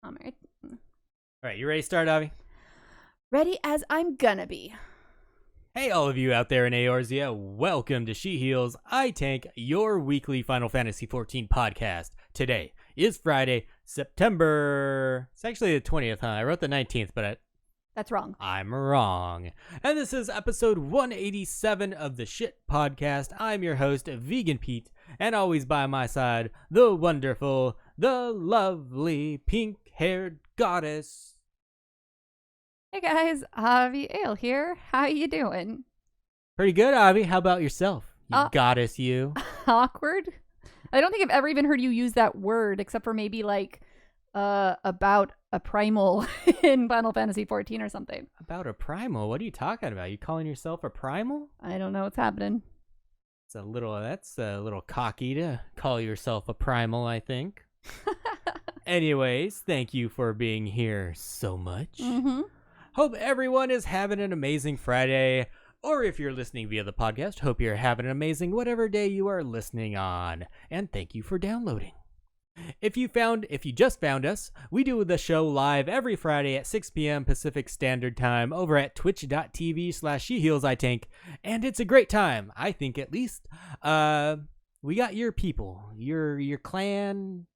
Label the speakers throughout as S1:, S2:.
S1: I'm right.
S2: All right, you ready to start, Avi?
S1: Ready as I'm gonna be.
S2: Hey, all of you out there in Eorzea, welcome to She Heals, I Tank, your weekly Final Fantasy XIV podcast. Today is Friday, September... It's actually the 20th, huh? I wrote the 19th, but
S1: That's wrong.
S2: I'm wrong. And this is episode 187 of the Shit Podcast. I'm your host, Vegan Pete, and always by my side, the wonderful, the lovely, pink-haired goddess...
S1: Hey guys, Avi Ale here. How you doing?
S2: Pretty good, Avi. How about yourself? You goddess, you.
S1: Awkward? I don't think I've ever even heard you use that word, except for maybe like about a primal in Final Fantasy XIV or something.
S2: About a primal? What are you talking about? You calling yourself a primal?
S1: I don't know what's happening.
S2: That's a little cocky to call yourself a primal, I think. Anyways, thank you for being here so much.
S1: Mm-hmm.
S2: Hope everyone is having an amazing Friday, or if you're listening via the podcast, hope you're having an amazing whatever day you are listening on, and thank you for downloading. If you just found us, we do the show live every Friday at 6 p.m. Pacific Standard Time over at twitch.tv/SheHealsITank, and it's a great time, I think at least. We got your people, your clan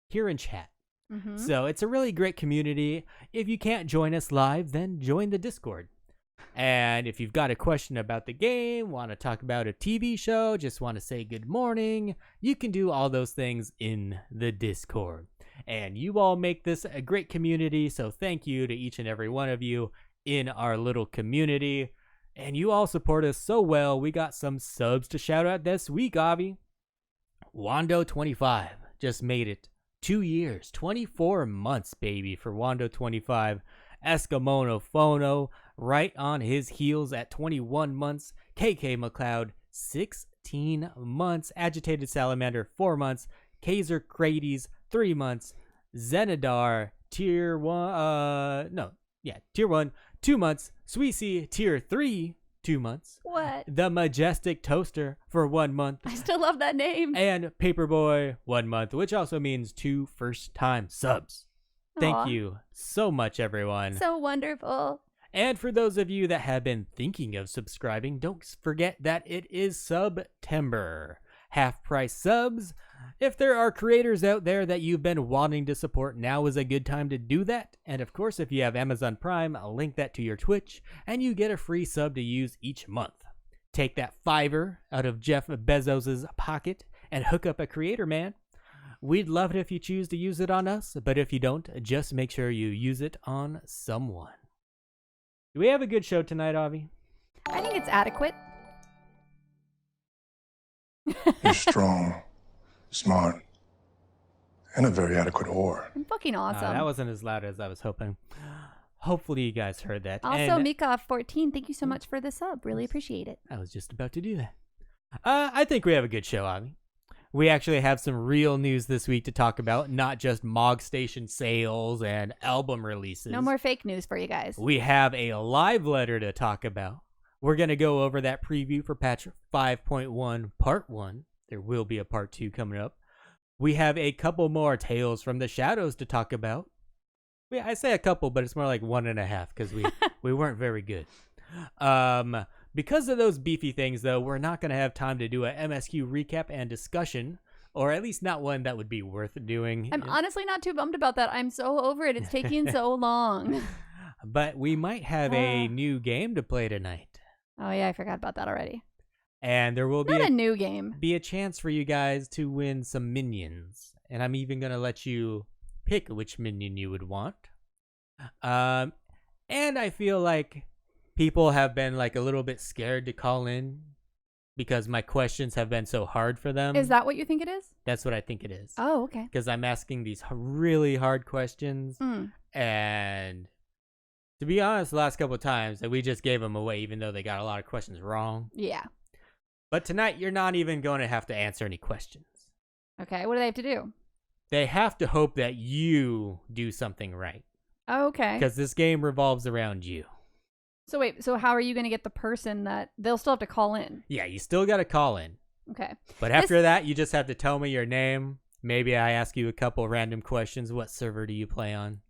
S2: here in chat.
S1: Mm-hmm.
S2: So it's a really great community. If you can't join us live, then join the Discord. And if you've got a question about the game, want to talk about a TV show, just want to say good morning, you can do all those things in the Discord. And you all make this a great community, so thank you to each and every one of you in our little community. And you all support us so well. We got some subs to shout out this week, Avi. Wando25 just made it 2 years, 24 months, baby, for Wando25. Eskimono Phono, right on his heels at 21 months. KK McLeod, 16 months. Agitated Salamander, 4 months. Kaiser Crades, 3 months. Zenidar, Tier 1, Tier 1, 2 months. Sweezy, Tier 3, 2 months.
S1: What?
S2: The Majestic Toaster for 1 month.
S1: I still love that name.
S2: And Paperboy, 1 month, which also means 2 first-time subs. Thank you so much, everyone.
S1: So wonderful.
S2: And for those of you that have been thinking of subscribing, don't forget that it is September. Half-price subs. If there are creators out there that you've been wanting to support, now is a good time to do that. And of course, if you have Amazon Prime, I'll link that to your Twitch, and you get a free sub to use each month. Take that $5 out of Jeff Bezos' pocket and hook up a creator, man. We'd love it if you choose to use it on us, but if you don't, just make sure you use it on someone. Do we have a good show tonight, Avi?
S1: I think it's adequate.
S3: You're strong, smart, and a very adequate whore.
S1: I'm fucking awesome.
S2: That wasn't as loud as I was hoping. Hopefully you guys heard that.
S1: Also,
S2: and
S1: Mika14, thank you so much for the sub. Really appreciate it.
S2: I was just about to do that. I think we have a good show, Avi. We actually have some real news this week to talk about, not just Mog Station sales and album releases.
S1: No more fake news for you guys.
S2: We have a live letter to talk about. We're going to go over that preview for patch 5.1 part 1. There will be a part 2 coming up. We have a couple more Tales from the Shadows to talk about. I say a couple, but it's more like 1.5 because we weren't very good. Because of those beefy things, though, we're not going to have time to do a MSQ recap and discussion, or at least not one that would be worth doing.
S1: I'm honestly not too bummed about that. I'm so over it. It's taking so long.
S2: But we might have a new game to play tonight.
S1: Oh, yeah, I forgot about that already.
S2: And there will be
S1: a new game.
S2: Be a chance for you guys to win some minions. And I'm even going to let you pick which minion you would want. And I feel like people have been like a little bit scared to call in because my questions have been so hard for them.
S1: Is that what you think it is?
S2: That's what I think it is.
S1: Oh, okay.
S2: Because I'm asking these really hard questions.
S1: Mm.
S2: And to be honest, the last couple of times we just gave them away, even though they got a lot of questions wrong.
S1: Yeah.
S2: But tonight, you're not even going to have to answer any questions.
S1: Okay. What do they have to do?
S2: They have to hope that you do something right.
S1: Oh, okay.
S2: Because this game revolves around you.
S1: So wait, so how are you going to get the person that they'll still have to call in?
S2: Yeah, you still got to call in.
S1: Okay.
S2: But after that, you just have to tell me your name, Maybe I ask you a couple random questions. What server do you play on?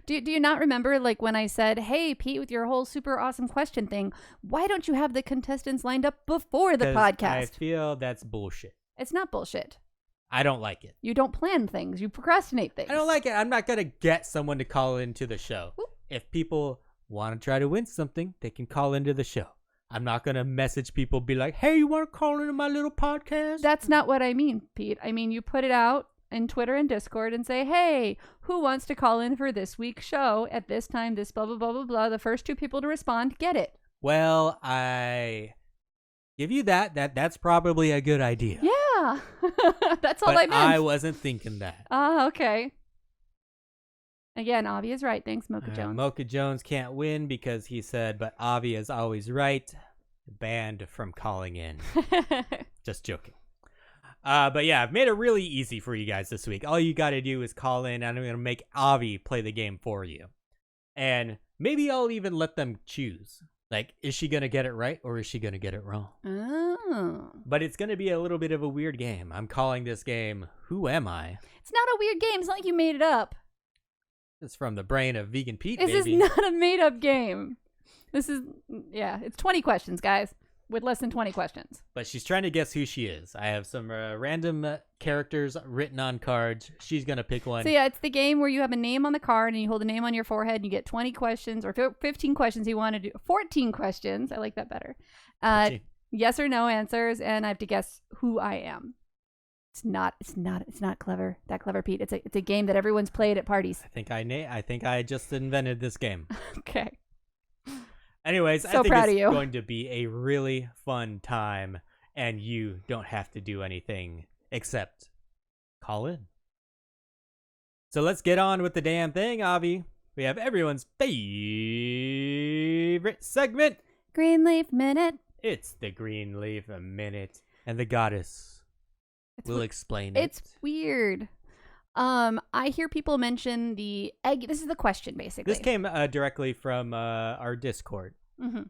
S1: Do you not remember, like, when I said, hey, Pete, with your whole super awesome question thing, why don't you have the contestants lined up before the
S2: 'Cause
S1: podcast?
S2: I feel that's bullshit.
S1: It's not bullshit.
S2: I don't like it.
S1: You don't plan things. You procrastinate things.
S2: I don't like it. I'm not going to get someone to call into the show.
S1: Oop.
S2: If people want to try to win something, they can call into the show. I'm not going to message people, be like, hey, you want to call into my little podcast?
S1: That's not what I mean, Pete. I mean, you put it out in Twitter and Discord and say, hey, who wants to call in for this week's show at this time, this blah, blah, blah, blah, blah. The first 2 people to respond get it.
S2: Well, I give you that. That's probably a good idea.
S1: Yeah. That's all
S2: But
S1: I meant.
S2: I wasn't thinking that.
S1: Okay. Again, Avi is right. Thanks, Mocha Jones.
S2: Mocha Jones can't win because he said, but Avi is always right. Banned from calling in. Just joking. But yeah, I've made it really easy for you guys this week. All you got to do is call in, and I'm going to make Avi play the game for you. And maybe I'll even let them choose. Like, is she going to get it right or is she going to get it wrong?
S1: Oh.
S2: But it's going to be a little bit of a weird game. I'm calling this game, Who Am I?
S1: It's not a weird game. It's not like you made it up.
S2: It's from the brain of Vegan Pete,
S1: This
S2: baby.
S1: is not a made-up game. This is, yeah, it's 20 questions, guys, with less than 20 questions.
S2: But she's trying to guess who she is. I have some random characters written on cards. She's going to pick one.
S1: So yeah, it's the game where you have a name on the card and you hold a name on your forehead and you get 20 questions or 15 questions you want to do. 14 questions. I like that better.
S2: 14.
S1: Yes or no answers, and I have to guess who I am. It's not clever. That clever, Pete. It's a game that everyone's played at parties.
S2: I think I just invented this game.
S1: Okay.
S2: Anyways,
S1: So
S2: I think
S1: proud
S2: it's
S1: of you.
S2: going to be a really fun time, and you don't have to do anything except call in. So let's get on with the damn thing, Avi. We have everyone's favorite segment.
S1: Greenleaf Minute.
S2: It's the Greenleaf Minute, and the goddess will explain
S1: It's
S2: it.
S1: weird. I hear people mention the egg. This is the question, basically.
S2: This came directly from our Discord.
S1: Mm-hmm.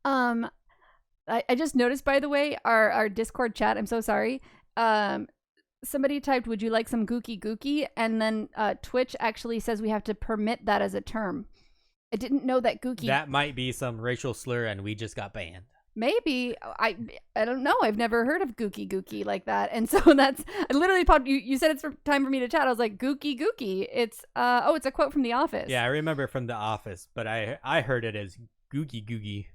S1: I just noticed, by the way, our Discord chat. I'm so sorry. Somebody typed, "Would you like some gookie gookie?" And then Twitch actually says we have to permit that as a term. I didn't know that gookie.
S2: That might be some racial slur, and we just got banned.
S1: Maybe I don't know. I've never heard of gookie gookie like that, and so I literally popped. You said it's time for me to chat. I was like gookie gookie. It's it's a quote from The Office.
S2: Yeah, I remember from The Office, but I heard it as googie googie.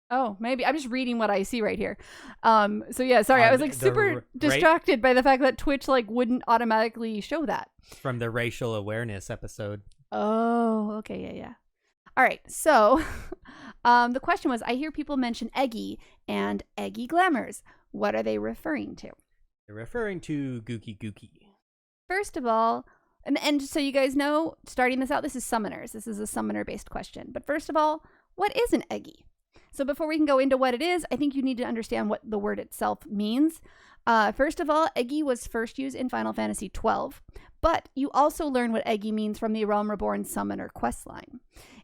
S1: Oh, maybe I'm just reading what I see right here. So yeah, sorry, I was like super distracted by the fact that Twitch like wouldn't automatically show that.
S2: From the racial awareness episode.
S1: Oh, okay, yeah. All right, so the question was, I hear people mention Eggy and Eggy glamours. What are they referring to?
S2: They're referring to gookie gookie.
S1: First of all, and so you guys know, starting this out, this is summoners. This is a summoner-based question. But first of all, what is an Eggy? So before we can go into what it is, I think you need to understand what the word itself means. First of all, Eggy was first used in Final Fantasy XII, but you also learn what Eggy means from the Realm Reborn Summoner questline.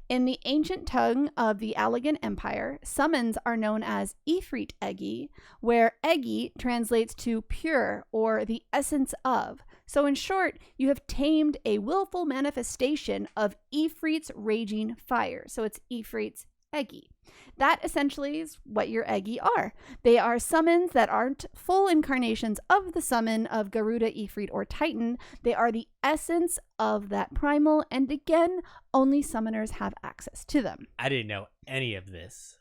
S1: In the ancient tongue of the Allegan Empire, summons are known as Ifrit Eggy, where Eggy translates to pure or the essence of. So in short, you have tamed a willful manifestation of Ifrit's raging fire. So it's Ifrit's Eggy. That essentially is what your Eggy are. They are summons that aren't full incarnations of the summon of Garuda, Ifrit, or Titan. They are the essence of that primal, and again, only summoners have access to them.
S2: I didn't know any of this.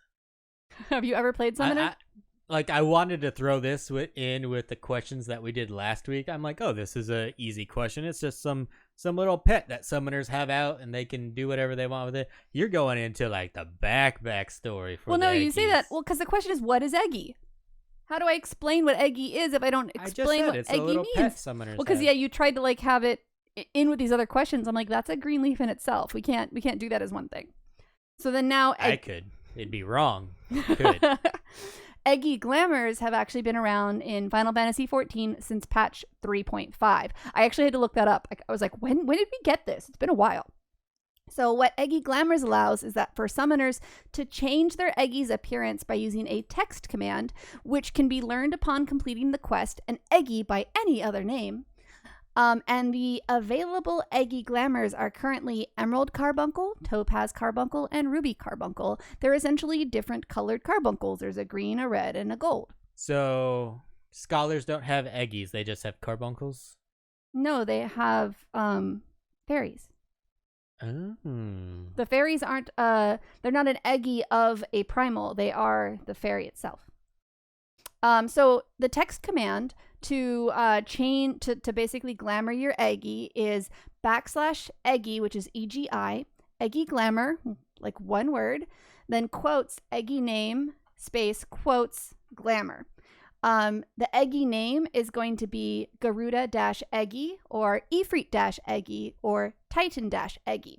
S1: Have you ever played Summoner?
S2: I wanted to throw this in with the questions that we did last week. I'm like, oh, this is a easy question. It's just some little pet that summoners have out, and they can do whatever they want with it. You're going into like the back story for.
S1: Well, no, you
S2: Eggies.
S1: say that. Well, because the question is, what is Eggy? How do I explain what Eggy is if I don't explain what
S2: it's
S1: Eggy
S2: a little
S1: means?
S2: pet summoners.
S1: Well, because
S2: have.
S1: yeah, you tried to like have it in with these other questions. I'm like, that's a Greenleaf in itself. We can't do that as one thing. So then now
S2: I could. It'd be wrong. Could.
S1: Eggy glamours have actually been around in Final Fantasy XIV since patch 3.5. I actually had to look that up. I was like, when did we get this? It's been a while. So what Eggy glamours allows is that for summoners to change their Eggy's appearance by using a text command, which can be learned upon completing the quest, an Eggy by any other name, And the available Eggy glamours are currently Emerald Carbuncle, Topaz Carbuncle, and Ruby Carbuncle. They're essentially different colored carbuncles. There's a green, a red, and a gold.
S2: So scholars don't have eggies; they just have carbuncles.
S1: No, they have fairies.
S2: Oh.
S1: The fairies aren't they're not an Eggy of a primal. They are the fairy itself. So the text command to to basically glamour your Eggy is \Eggy, which is EGI, Eggy glamour, like one word, then quotes Eggy name space quotes glamour. The Eggy name is going to be Garuda-Eggy or Ifrit-Eggy or Titan-Eggy.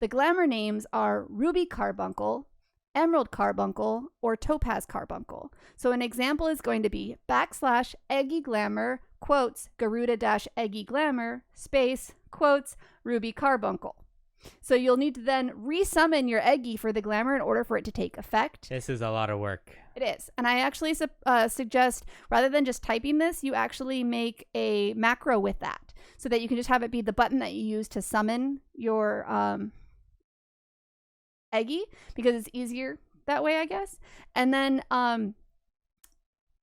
S1: The glamour names are Ruby Carbuncle, Emerald Carbuncle, or Topaz Carbuncle. So an example is going to be \Eggy glamour quotes Garuda-Eggy glamour space quotes Ruby Carbuncle. So you'll need to then resummon your Eggy for the glamour in order for it to take effect.
S2: This is a lot of work.
S1: It is. And I actually suggest, rather than just typing this, you actually make a macro with that so that you can just have it be the button that you use to summon your Eggy, because it's easier that way, I guess. And then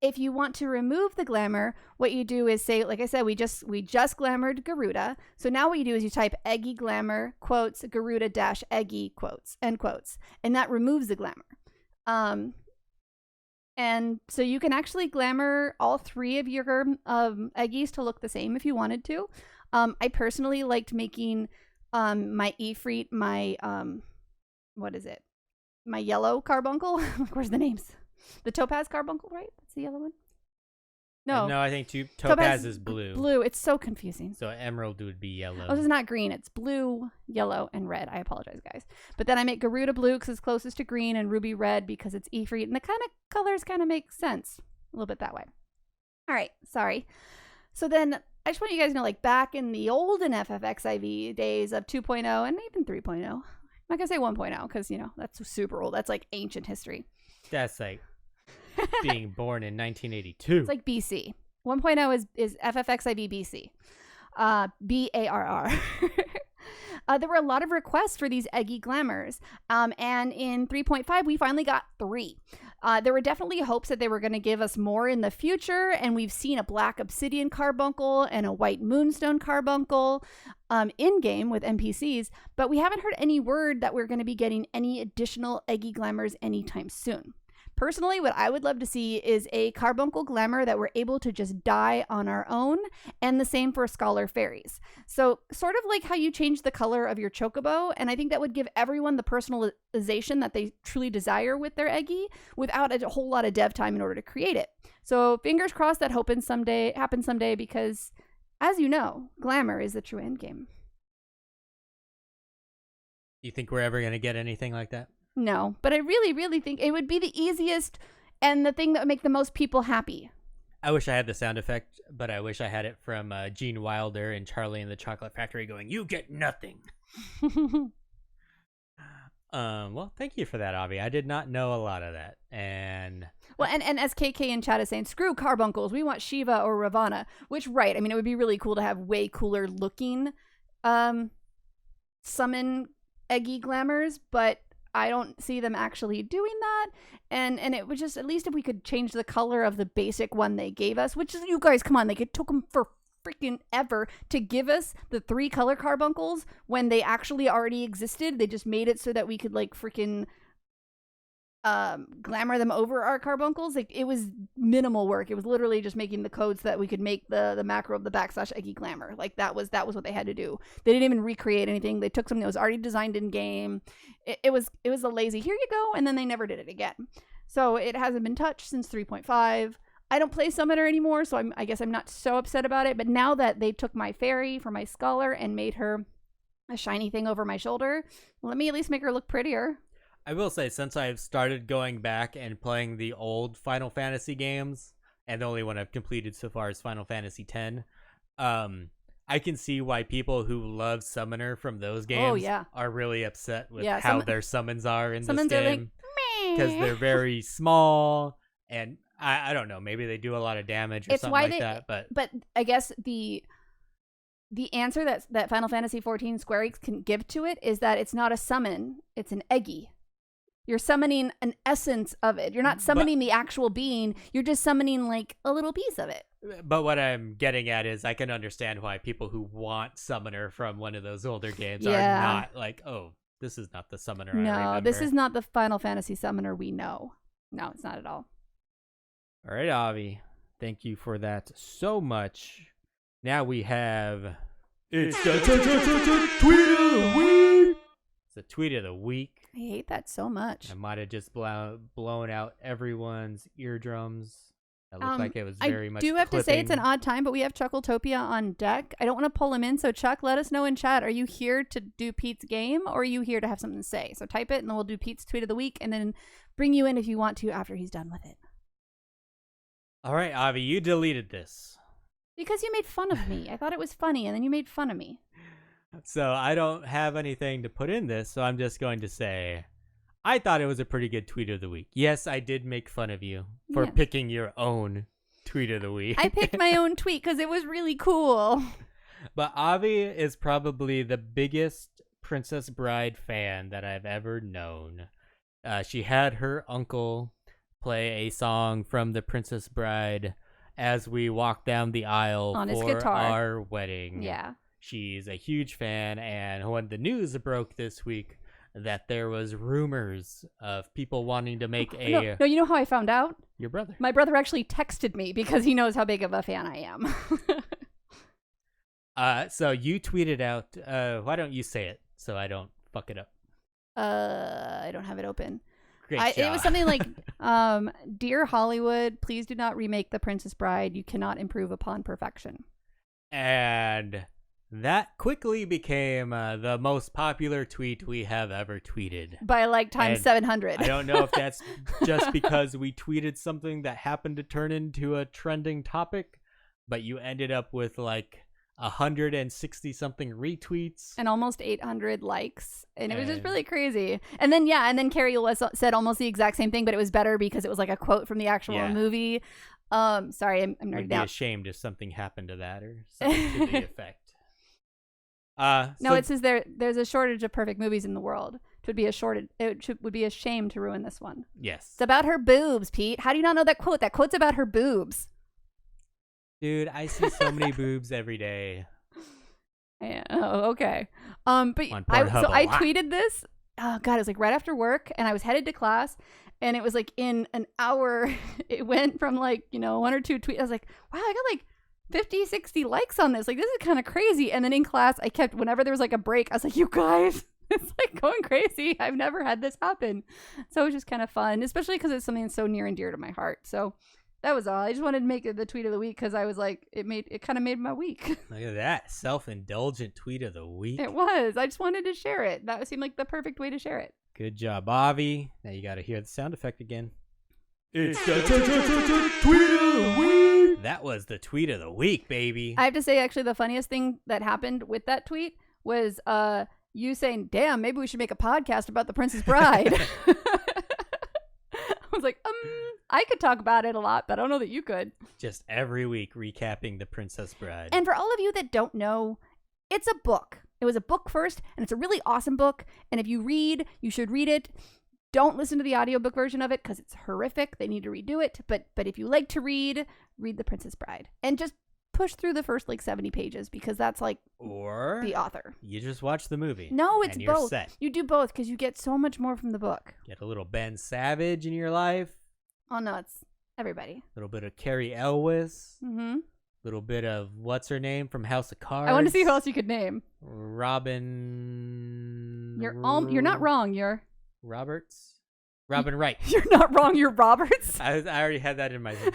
S1: if you want to remove the glamour, what you do is say, like I said, we just glamoured Garuda. So now what you do is you type Eggy glamour quotes Garuda-Eggy quotes end quotes, and that removes the glamour. And so you can actually glamour all three of your Eggies to look the same if you wanted to. I personally liked making my Ifrit, my my yellow carbuncle. Where's the names? The Topaz Carbuncle, right? That's the yellow one. No,
S2: I think Topaz is blue.
S1: Blue. It's so confusing.
S2: So Emerald would be yellow.
S1: Oh, this is not green. It's blue, yellow, and red. I apologize, guys. But then I make Garuda blue because it's closest to green, and Ruby red because it's Ifrit. And the kind of colors kind of make sense a little bit that way. All right. Sorry. So then I just want you guys to know, like back in the olden FFXIV days of 2.0 and even 3.0, I'm not going to say 1.0 because, that's super old. That's like ancient history.
S2: That's like being born in 1982.
S1: It's like BC. 1.0 is FFXIV BC. BARR. There were a lot of requests for these Eggy glamours. And in 3.5, we finally got 3. There were definitely hopes that they were going to give us more in the future. And we've seen a black obsidian carbuncle and a white moonstone carbuncle in-game with NPCs. But we haven't heard any word that we're going to be getting any additional Eggy glamours anytime soon. Personally, what I would love to see is a carbuncle glamour that we're able to just dye on our own, and the same for scholar fairies. So sort of like how you change the color of your chocobo, and I think that would give everyone the personalization that they truly desire with their Eggy without a whole lot of dev time in order to create it. So fingers crossed that happens someday because, as you know, glamour is the true end game.
S2: You think we're ever going to get anything like that?
S1: No, but I really, really think it would be the easiest and the thing that would make the most people happy.
S2: I wish I had the sound effect, but I wish I had it from Gene Wilder and Charlie and the Chocolate Factory going, "You get nothing." Well, thank you for that, Avi. I did not know a lot of that. And
S1: as KK in chat is saying, screw carbuncles. We want Shiva or Ravana, which, right. I mean, it would be really cool to have way cooler looking summon Eggy glamours, but I don't see them actually doing that. And it was just, at least if we could change the color of the basic one they gave us, which is, you guys, come on, it took them for freaking ever to give us the 3 color carbuncles when they actually already existed. They just made it so that we could like freaking glamour them over our carbuncles. Like, it was minimal work. It was literally just making the codes so that we could make the macro of the \Eggy glamour. Like, that was what they had to do. They didn't even recreate anything. They took something that was already designed in game. It was a lazy, here you go, and then they never did it again. So it hasn't been touched since 3.5. I don't play Summoner anymore, so I guess I'm not so upset about it. But now that they took my fairy for my scholar and made her a shiny thing over my shoulder, let me at least make her look prettier.
S2: I will say, since I've started going back and playing the old Final Fantasy games, and the only one I've completed so far is Final Fantasy X, I can see why people who love Summoner from those games are really upset with how their summons are in this game. Because they're very small, and I don't know, maybe they do a lot of damage or something like that. But
S1: I guess the answer that Final Fantasy XIV Square Enix can give to it is that it's not a summon, it's an eggy. You're summoning an essence of it. You're not summoning the actual being. You're just summoning like a little piece of it.
S2: But what I'm getting at is I can understand why people who want Summoner from one of those older games are not like, oh, this is not the Summoner I remember.
S1: No, this is not the Final Fantasy Summoner we know. No, it's not at all.
S2: All right, Avi. Thank you for that so much. Now we have... It's the Tweet of the Week! It's the Tweet of the Week.
S1: I hate that so much.
S2: I might have just blown out everyone's eardrums. That looked like it was very much
S1: I do have
S2: clipping.
S1: to say it's an odd time, but we have Chuckletopia on deck. I don't want to pull him in, so Chuck, let us know in chat. Are you here to do Pete's game, or are you here to have something to say? So type it, and then we'll do Pete's Tweet of the Week, and then bring you in if you want to after he's done with it.
S2: All right, Avi, you deleted this.
S1: Because you made fun of me. I thought it was funny, and then you made fun of me.
S2: So I don't have anything to put in this, so I'm just going to say I thought it was a pretty good Tweet of the Week. Yes, I did make fun of you for picking your own Tweet of the Week.
S1: I picked my own tweet because it was really cool.
S2: But Avi is probably the biggest Princess Bride fan that I've ever known. She had her uncle play a song from The Princess Bride as we walked down the aisle
S1: on his
S2: for
S1: guitar.
S2: Our wedding.
S1: Yeah.
S2: She's a huge fan, and when the news broke this week that there was rumors of people wanting to make a...
S1: No, you know how I found out?
S2: Your brother.
S1: My brother actually texted me because he knows how big of a fan I am.
S2: So you tweeted out, why don't you say it so I don't fuck it up?
S1: I don't have it open.
S2: Great job.
S1: It was something like, Dear Hollywood, please do not remake The Princess Bride. You cannot improve upon perfection.
S2: And that quickly became the most popular tweet we have ever tweeted.
S1: By like times 700.
S2: I don't know if that's just because we tweeted something that happened to turn into a trending topic, but you ended up with like 160 something retweets
S1: and almost 800 likes, and it was just really crazy. And then Carrie said almost the exact same thing, but it was better because it was like a quote from the actual movie. Sorry, I'm nerding out.
S2: I'd be ashamed if something happened to that or something to the effect.
S1: No, it says there's a shortage of perfect movies in the world. It would be would be a shame to ruin this one.
S2: Yes,
S1: it's about her boobs, Pete. How do you not know that quote? That quote's about her boobs.
S2: Dude, I see so many boobs every day.
S1: Yeah. Oh, okay. But I tweeted this. Oh God, it was like right after work, and I was headed to class, and it was like in an hour. It went from like 1 or 2 tweets. I was like, wow, I got like 50, 60 likes on this. Like, this is kind of crazy. And then in class, I kept, whenever there was like a break, I was like, you guys, it's like going crazy. I've never had this happen. So it was just kind of fun, especially because it's something that's so near and dear to my heart. So that was all. I just wanted to make it the tweet of the week because I was like, it kind of made my week.
S2: Look at that. Self-indulgent tweet of the week.
S1: It was. I just wanted to share it. That seemed like the perfect way to share it.
S2: Good job, Avi. Now you got to hear the sound effect again. It's the tweet of the week. That was the tweet of the week, baby.
S1: I have to say, actually, the funniest thing that happened with that tweet was you saying, damn, maybe we should make a podcast about The Princess Bride. I was like, I could talk about it a lot, but I don't know that you could.
S2: Just every week recapping The Princess Bride.
S1: And for all of you that don't know, it's a book. It was a book first, and it's a really awesome book. And if you read, you should read it. Don't listen to the audiobook version of it because it's horrific. They need to redo it. But if you like to read The Princess Bride. And just push through the first like 70 pages because that's like the author.
S2: You just watch the movie.
S1: No, it's
S2: and you're
S1: both.
S2: Set.
S1: You do both because you get so much more from the book.
S2: Get a little Ben Savage in your life.
S1: Oh, no, it's everybody.
S2: A little bit of Carrie Elwes.
S1: Mm-hmm.
S2: A little bit of what's her name from House of Cards.
S1: I want to see who else you could name.
S2: Robin.
S1: You're not wrong. You're
S2: Roberts. Robin Wright.
S1: You're not wrong. You're Roberts.
S2: I already had that in my head.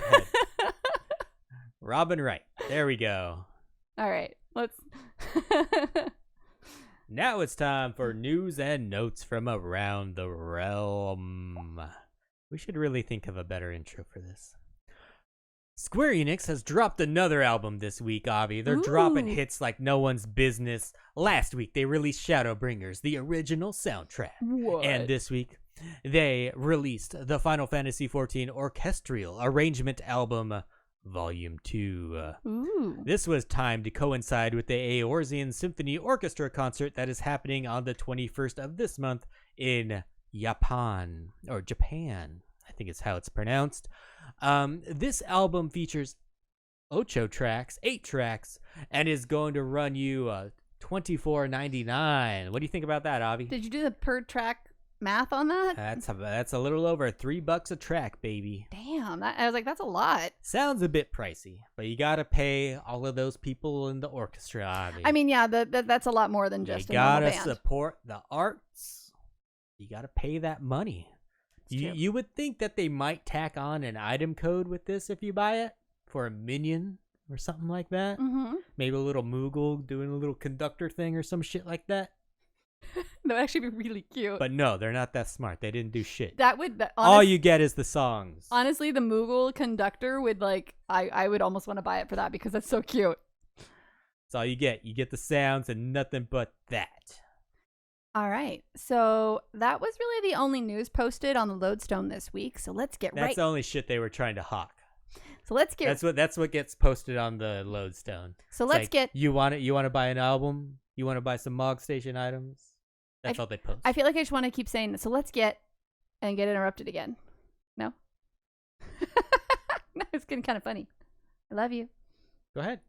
S2: Robin Wright. There we go.
S1: All right. Let's.
S2: Now it's time for news and notes from around the realm. We should really think of a better intro for this. Square Enix has dropped another album this week, Avi. They're dropping hits like no one's business. Last week, they released Shadowbringers, the original soundtrack.
S1: What?
S2: And this week, they released the Final Fantasy XIV Orchestral Arrangement Album, Volume 2.
S1: Ooh.
S2: This was timed to coincide with the Eorzean Symphony Orchestra concert that is happening on the 21st of this month in Japan, I think is how it's pronounced. This album features 8 tracks, and is going to run you $24.99. What do you think about that, Avi?
S1: Did you do the per track math on that?
S2: That's a little over $3 a track, baby.
S1: Damn, I was like, that's a lot.
S2: Sounds a bit pricey, but you gotta pay all of those people in the orchestra, Avi.
S1: I mean, yeah, that's a lot more than just
S2: you
S1: a normal
S2: gotta
S1: band.
S2: support the arts. You gotta pay that money. You would think that they might tack on an item code with this if you buy it for a minion or something like that.
S1: Mm-hmm.
S2: Maybe a little Moogle doing a little conductor thing or some shit like that.
S1: That would actually be really cute.
S2: But no, they're not that smart. They didn't do shit.
S1: All
S2: you get is the songs.
S1: Honestly, the Moogle conductor would I would almost want to buy it for that because that's so cute.
S2: That's all you get. You get the sounds and nothing but that.
S1: All right. So that was really the only news posted on the Lodestone this week. So let's get
S2: That's the only shit they were trying to hawk.
S1: So let's get.
S2: That's what gets posted on the Lodestone.
S1: So let's get.
S2: You want it? You want to buy an album? You want to buy some Mog Station items? That's all they post.
S1: I feel like I just want to keep saying, so let's get, and get interrupted again. No? No, it's getting kind of funny. I love you.
S2: Go ahead.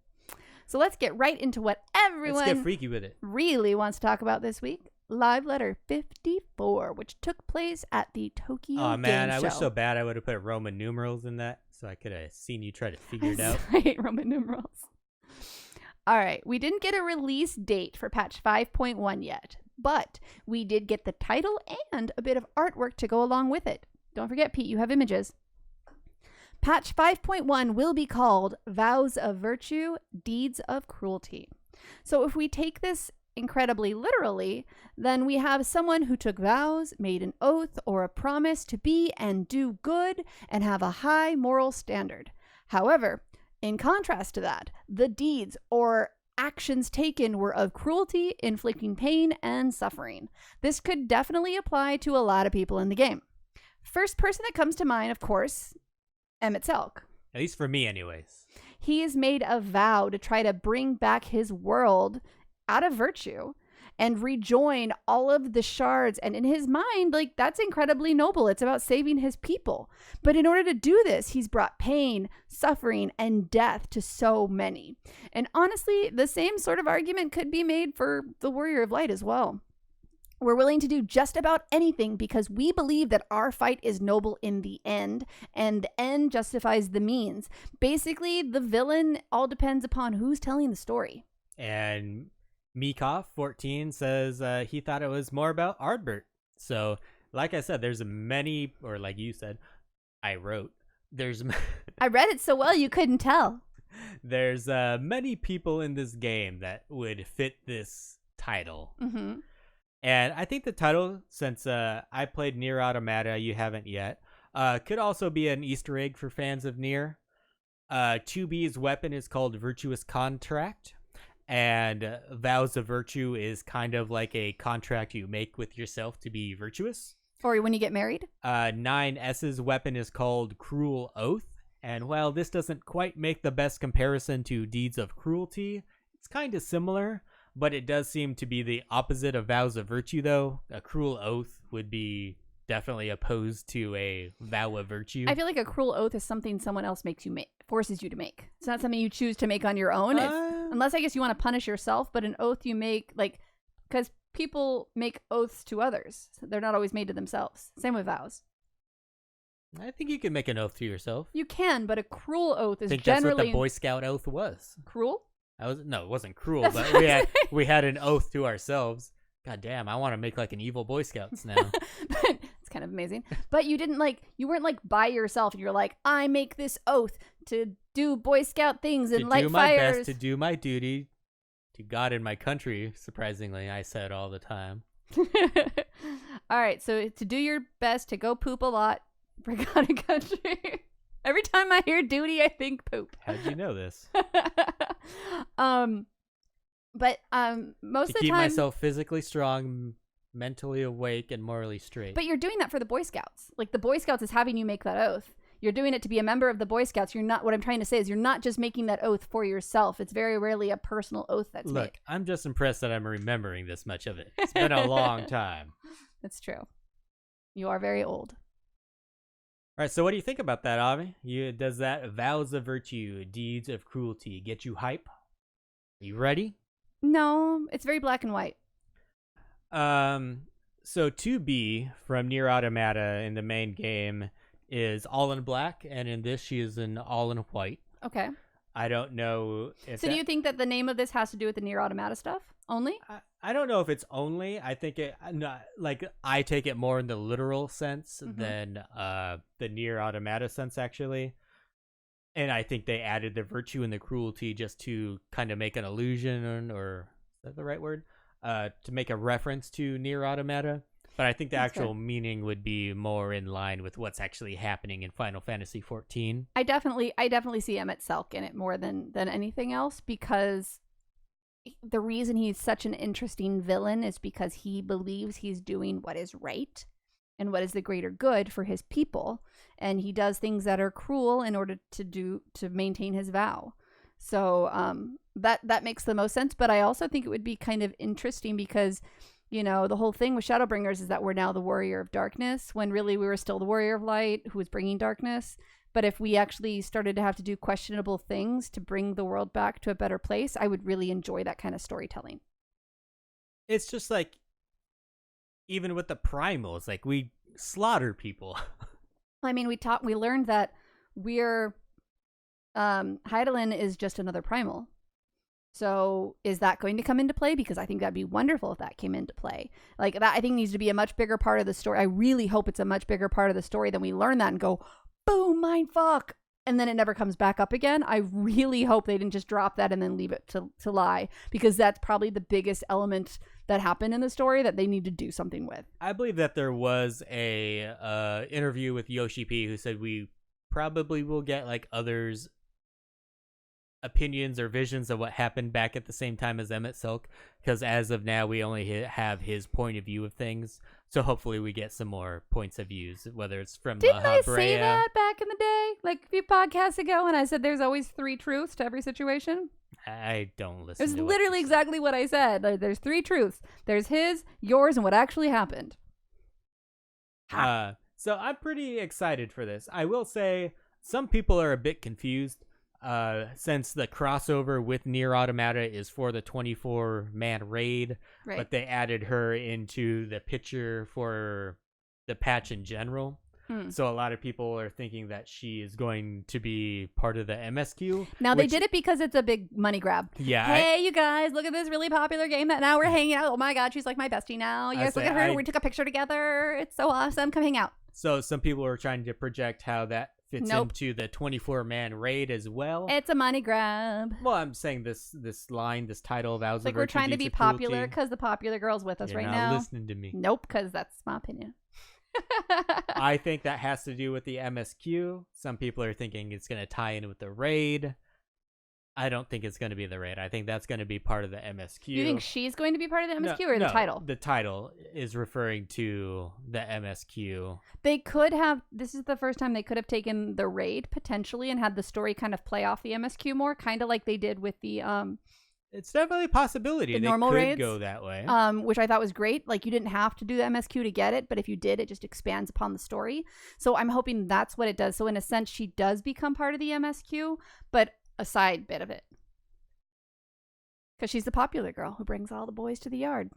S1: So let's get right into what everyone
S2: Let's get freaky with it.
S1: Really wants to talk about this week. Live Letter 54, which took place at the Tokyo
S2: Oh man,
S1: Game
S2: I
S1: Show.
S2: wish so bad I would have put Roman numerals in that so I could have seen you try to figure it out.
S1: Right, Roman numerals. All right, we didn't get a release date for patch 5.1 yet, but we did get the title and a bit of artwork to go along with it. Don't forget, Pete, you have images. Patch 5.1 will be called Vows of Virtue, Deeds of Cruelty. So if we take this incredibly literally, then we have someone who took vows, made an oath or a promise to be and do good and have a high moral standard. However, in contrast to that, the deeds or actions taken were of cruelty, inflicting pain and suffering. This could definitely apply to a lot of people in the game. First person that comes to mind, of course, Emmett Selk.
S2: At least for me, anyways.
S1: He has made a vow to try to bring back his world out of virtue and rejoin all of the shards. And in his mind, that's incredibly noble. It's about saving his people. But in order to do this, he's brought pain, suffering, and death to so many. And honestly, the same sort of argument could be made for the Warrior of Light as well. We're willing to do just about anything because we believe that our fight is noble in the end, and the end justifies the means. Basically, the villain all depends upon who's telling the story.
S2: And Meekoff 14 says he thought it was more about Ardbert. So, like I said, there's many, or like you said, I read
S1: it so well you couldn't tell.
S2: There's many people in this game that would fit this title.
S1: Mm-hmm. And
S2: I think the title, since I played Nier Automata, you haven't yet, could also be an Easter egg for fans of Nier. 2B's weapon is called Virtuous Contract, and Vows of Virtue is kind of like a contract you make with yourself to be virtuous.
S1: Or when you get married.
S2: 9S's weapon is called Cruel Oath, and while this doesn't quite make the best comparison to Deeds of Cruelty, it's kind of similar. But it does seem to be the opposite of Vows of Virtue, though. A Cruel Oath would be definitely opposed to a Vow of Virtue.
S1: I feel like a cruel oath is something someone else forces you to make. It's not something you choose to make on your own. Unless I guess you want to punish yourself, but an oath you make, because people make oaths to others. They're not always made to themselves. Same with vows.
S2: I think you can make an oath to yourself.
S1: You can, but a cruel oath is
S2: I think
S1: generally...
S2: that's what the Boy Scout oath was.
S1: Cruel?
S2: No, it wasn't cruel, but we had an oath to ourselves. God damn, I want to make an evil Boy Scouts now.
S1: But it's kind of amazing. But you didn't you weren't by yourself and you're like, I make this oath to do Boy Scout things and light fires.
S2: To do my best, to do my duty to God and my country, surprisingly, I said all the time.
S1: All right, so to do your best to go poop a lot for God and country. Every time I hear duty, I think poop.
S2: How'd you know this?
S1: But most of the time,
S2: to keep myself physically strong, mentally awake, and morally straight.
S1: But you're doing that for the Boy Scouts. The Boy Scouts is having you make that oath. You're doing it to be a member of the Boy Scouts. You're not. What I'm trying to say is, you're not just making that oath for yourself. It's very rarely a personal oath that's made.
S2: Look, I'm just impressed that I'm remembering this much of it. It's been a long time.
S1: That's true. You are very old.
S2: All right, so what do you think about that, Avi? Does that Vows of Virtue, Deeds of Cruelty get you hype? Are you ready?
S1: No, it's very black and white.
S2: So 2B from Nier Automata in the main game is all in black, and in this she is in all in white.
S1: Okay.
S2: I don't know if
S1: So do you think that the name of this has to do with the Nier Automata stuff only?
S2: I don't know if it's only. I think I take it more in the literal sense than the Nier Automata sense, actually. And I think they added the virtue and the cruelty just to kind of make an allusion, or is that the right word? To make a reference to Nier Automata. But I think the actual meaning would be more in line with what's actually happening in Final Fantasy XIV.
S1: I definitely see Emmett Selk in it more than anything else, because the reason he's such an interesting villain is because he believes he's doing what is right and what is the greater good for his people, and he does things that are cruel in order to maintain his vow. So that makes the most sense. But I also think it would be kind of interesting because, you know, the whole thing with Shadowbringers is that we're now the warrior of darkness, when really we were still the warrior of light who was bringing darkness. But if we actually started to have to do questionable things to bring the world back to a better place, I would really enjoy that kind of storytelling.
S2: It's just like, even with the primals, like, we slaughter people.
S1: I mean, we learned that we're Hydaelyn is just another primal. So is that going to come into play? Because I think that'd be wonderful if that came into play. Like, that I think needs to be a much bigger part of the story. I really hope it's a much bigger part of the story than we learn that and go, boom, mind fuck, and then it never comes back up again. I really hope they didn't just drop that and then leave it to lie, because that's probably the biggest element that happened in the story that they need to do something with.
S2: I believe that there was a interview with Yoshi P who said we probably will get like others' opinions or visions of what happened back at the same time as Emmett Silk, because as of now we only have his point of view of things. So hopefully we get some more points of views, whether it's from
S1: Didn't I say that back in the day, like a few podcasts ago, and I said there's always 3 truths to every situation?
S2: I don't listen.
S1: It's literally exactly what I said. There's 3 truths. There's his, yours, and what actually happened.
S2: So I'm pretty excited for this. I will say some people are a bit confused. Since the crossover with Nier Automata is for the 24-man raid,
S1: right,
S2: but they added her into the picture for the patch in general. So a lot of people are thinking that she is going to be part of the MSQ.
S1: Now, they did it because it's a big money grab.
S2: Yeah.
S1: Hey, you guys, look at this really popular game that now we're hanging out. Oh my God, she's like my bestie now. You guys look at her. We took a picture together. It's so awesome. Come hang out. So
S2: some people are trying to project how that fits into the 24-man raid as well.
S1: It's a money grab.
S2: Well, I'm saying this title of Vows of Virtue,
S1: we're trying to be popular because the popular girl's with us
S2: You're
S1: right
S2: not
S1: now.
S2: Listening to me.
S1: Nope, because that's my opinion.
S2: I think that has to do with the MSQ. Some people are thinking it's going to tie in with the raid. I don't think it's going to be the raid. I think that's going to be part of the MSQ.
S1: You think she's going to be part of the MSQ or the title?
S2: The title is referring to the MSQ.
S1: They could have, this is the first time they could have taken the raid potentially and had the story kind of play off the MSQ more, kind of like they did with the
S2: It's definitely a possibility.
S1: The
S2: they
S1: normal
S2: could
S1: raids,
S2: go that way.
S1: Which I thought was great. Like, you didn't have to do the MSQ to get it, but if you did, it just expands upon the story. So I'm hoping that's what it does. So in a sense, she does become part of the MSQ, but a side bit of it. Because she's the popular girl who brings all the boys to the yard.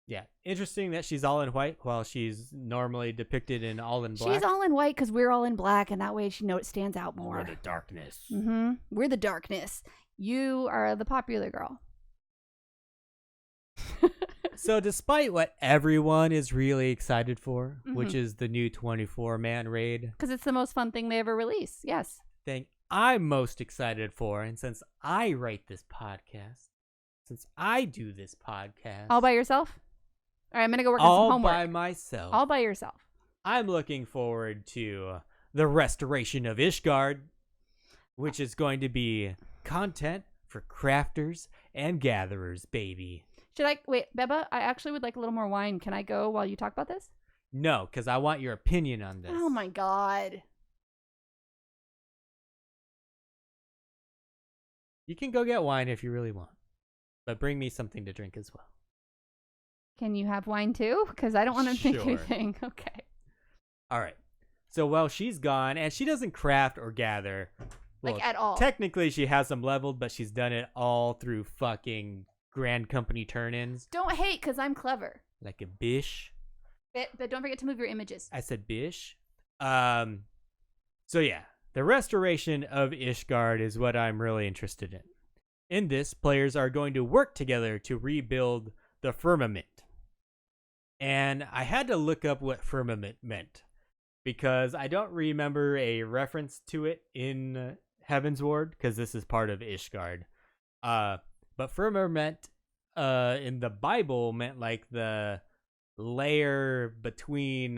S2: Yeah. Interesting that she's all in white while she's normally depicted in all in black.
S1: She's all in white because we're all in black, and that way she it stands out more.
S2: We're the darkness.
S1: Mm-hmm. We're the darkness. You are the popular girl.
S2: So despite what everyone is really excited for, which is the new 24-man raid.
S1: Because it's the most fun thing they ever release, yes.
S2: Thing I'm most excited for, and since I write this podcast, since I do this podcast.
S1: All by yourself? All right, I'm going to go work on some homework.
S2: All by myself.
S1: All by yourself.
S2: I'm looking forward to the restoration of Ishgard, which is going to be content for crafters and gatherers, baby.
S1: Wait, Beba, I actually would like a little more wine. Can I go while you talk about this?
S2: No, because I want your opinion on this.
S1: Oh my God.
S2: You can go get wine if you really want, but bring me something to drink as well.
S1: Can you have wine too? Because I don't want to drink
S2: Sure.
S1: anything. Okay.
S2: All right. So while she's gone, and she doesn't craft or gather,
S1: Like at all.
S2: Technically, she has them leveled, but she's done it all through fucking Grand Company turn-ins.
S1: Don't hate because I'm clever.
S2: Like a bish.
S1: But don't forget to move your images.
S2: I said bish. So yeah, the restoration of Ishgard is what I'm really interested in. In this, players are going to work together to rebuild the firmament. And I had to look up what firmament meant, because I don't remember a reference to it in Heaven's Ward, because this is part of Ishgard. But firmament in the Bible meant like the layer between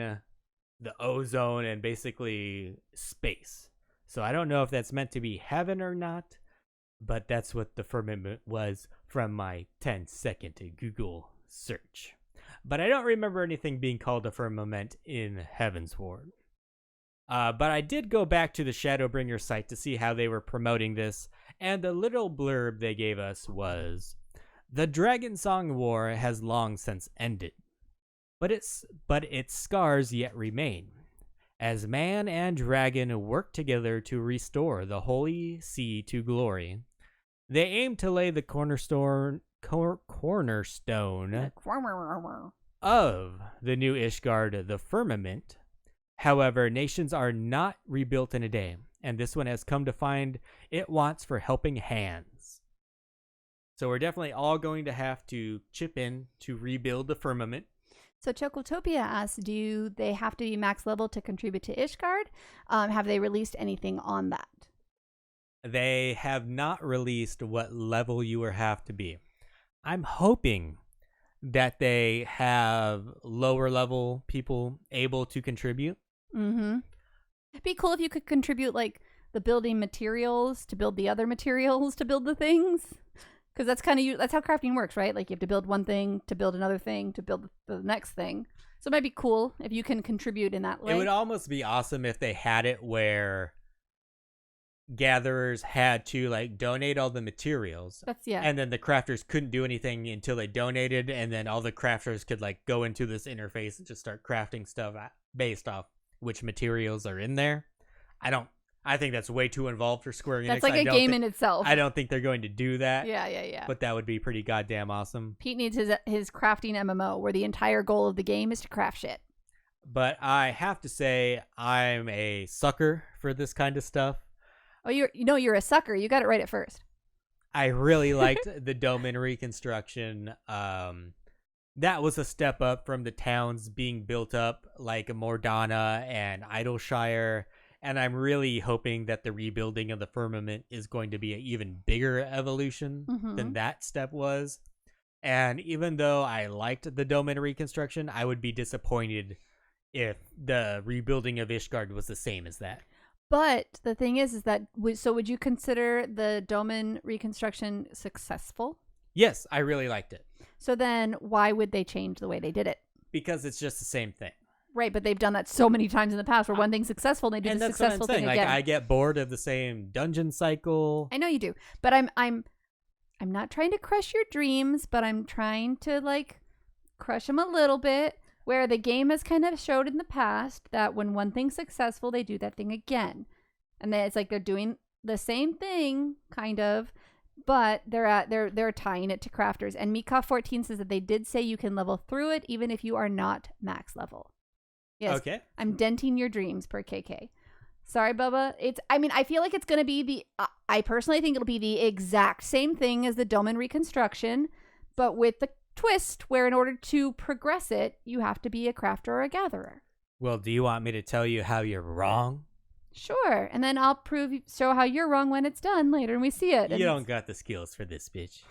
S2: the ozone and basically space. So I don't know if that's meant to be heaven or not, but that's what the firmament was from my 10-second Google search. But I don't remember anything being called a firmament in Heaven's Ward. But I did go back to the Shadowbringer site to see how they were promoting this, and the little blurb they gave us was, "The Dragon Song War has long since ended, but its scars yet remain, as man and dragon work together to restore the Holy Sea to glory. They aim to lay the cornerstone of the new Ishgard, the firmament. However, nations are not rebuilt in a day, and this one has come to find it wants for helping hands." So we're definitely all going to have to chip in to rebuild the firmament.
S1: So Chocotopia asks, do they have to be max level to contribute to Ishgard? Have they released anything on that?
S2: They have not released what level you will have to be. I'm hoping that they have lower level people able to contribute.
S1: Mm-hmm. It'd be cool if you could contribute like the building materials to build the other materials to build the things. Because that's how crafting works, right? Like you have to build one thing to build another thing to build the next thing. So it might be cool if you can contribute in that way.
S2: It would almost be awesome if they had it where gatherers had to like donate all the materials. And then the crafters couldn't do anything until they donated, and then all the crafters could like go into this interface and just start crafting stuff based off which materials are in there. I think that's way too involved for Square Enix.
S1: That's like a game in itself.
S2: I don't think they're going to do that.
S1: Yeah.
S2: But that would be pretty goddamn awesome.
S1: Pete needs his crafting MMO where the entire goal of the game is to craft shit.
S2: But I have to say, I'm a sucker for this kind of stuff.
S1: Oh, you're a sucker. You got it right at first.
S2: I really liked the Doman reconstruction. That was a step up from the towns being built up like Mordana and Idleshire. And I'm really hoping that the rebuilding of the firmament is going to be an even bigger evolution than that step was. And even though I liked the Doman reconstruction, I would be disappointed if the rebuilding of Ishgard was the same as that.
S1: But the thing is that, would you consider the Doman reconstruction successful?
S2: Yes, I really liked it.
S1: So then why would they change the way they did it?
S2: Because it's just the same thing.
S1: Right, but they've done that so many times in the past where one thing's successful and they do the successful thing again.
S2: Like, I get bored of the same dungeon cycle.
S1: I know you do, but I'm not trying to crush your dreams, but I'm trying to like crush them a little bit, where the game has kind of showed in the past that when one thing's successful, they do that thing again. And then it's like they're doing the same thing, kind of, but they're tying it to crafters. And Mika14 says that they did say you can level through it even if you are not max level. Yes.
S2: Okay.
S1: I'm denting your dreams per KK. Sorry, Bubba. I feel like it's going to be I personally think it'll be the exact same thing as the Doman reconstruction, but with the twist where in order to progress it, you have to be a crafter or a gatherer.
S2: Well, do you want me to tell you how you're wrong?
S1: Sure. And then I'll show how you're wrong when it's done later and we see it.
S2: You don't got the skills for this, bitch.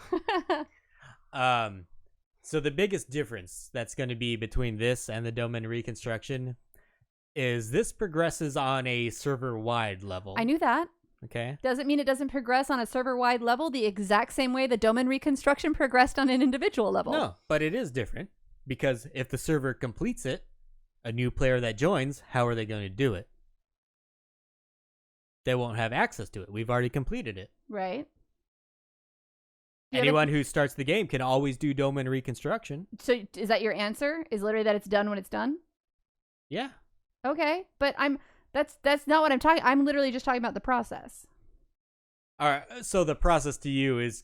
S2: So the biggest difference that's going to be between this and the Domain reconstruction is this progresses on a server-wide level.
S1: I knew that.
S2: Okay.
S1: Doesn't mean it doesn't progress on a server-wide level the exact same way the Domain reconstruction progressed on an individual level.
S2: No, but it is different because if the server completes it, a new player that joins, how are they going to do it? They won't have access to it. We've already completed it.
S1: Right.
S2: Anyone who starts the game can always do domain reconstruction.
S1: So is that your answer? Is literally that it's done when it's done?
S2: Yeah.
S1: Okay, but that's not what I'm talking. I'm literally just talking about the process.
S2: All right. So the process to you is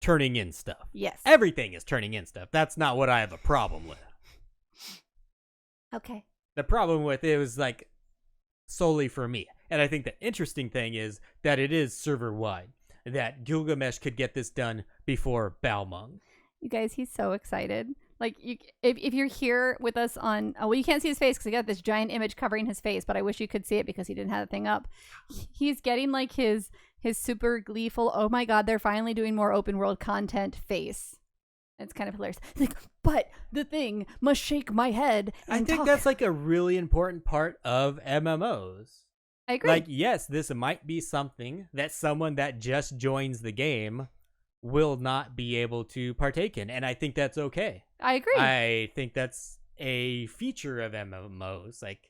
S2: turning in stuff.
S1: Yes.
S2: Everything is turning in stuff. That's not what I have a problem with.
S1: Okay.
S2: The problem with it was like solely for me. And I think the interesting thing is that it is server wide. That Gilgamesh could get this done before Balmung.
S1: You guys, he's so excited. Like, if you're here with us on, well, you can't see his face because I got this giant image covering his face, but I wish you could see it because he didn't have the thing up. He's getting like his super gleeful, oh my god, they're finally doing more open world content face. It's kind of hilarious. It's like, but the thing must shake my head. And
S2: I think
S1: talk.
S2: that's like a really important part of MMOs.
S1: I agree.
S2: Like, yes, this might be something that someone that just joins the game will not be able to partake in. And I think that's okay.
S1: I agree.
S2: I think that's a feature of MMOs. Like,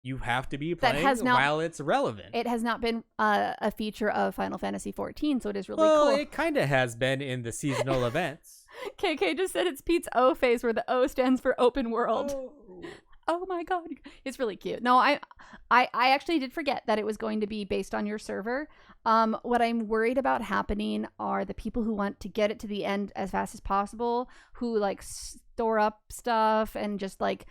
S2: you have to be playing while it's relevant.
S1: It has not been a feature of Final Fantasy XIV, so it is really
S2: well,
S1: cool.
S2: It kind of has been in the seasonal events.
S1: KK just said it's Pete's O face, where the O stands for open world. Oh my god, it's really cute. No, I actually did forget that it was going to be based on your server. What I'm worried about happening are the people who want to get it to the end as fast as possible, who like store up stuff and just like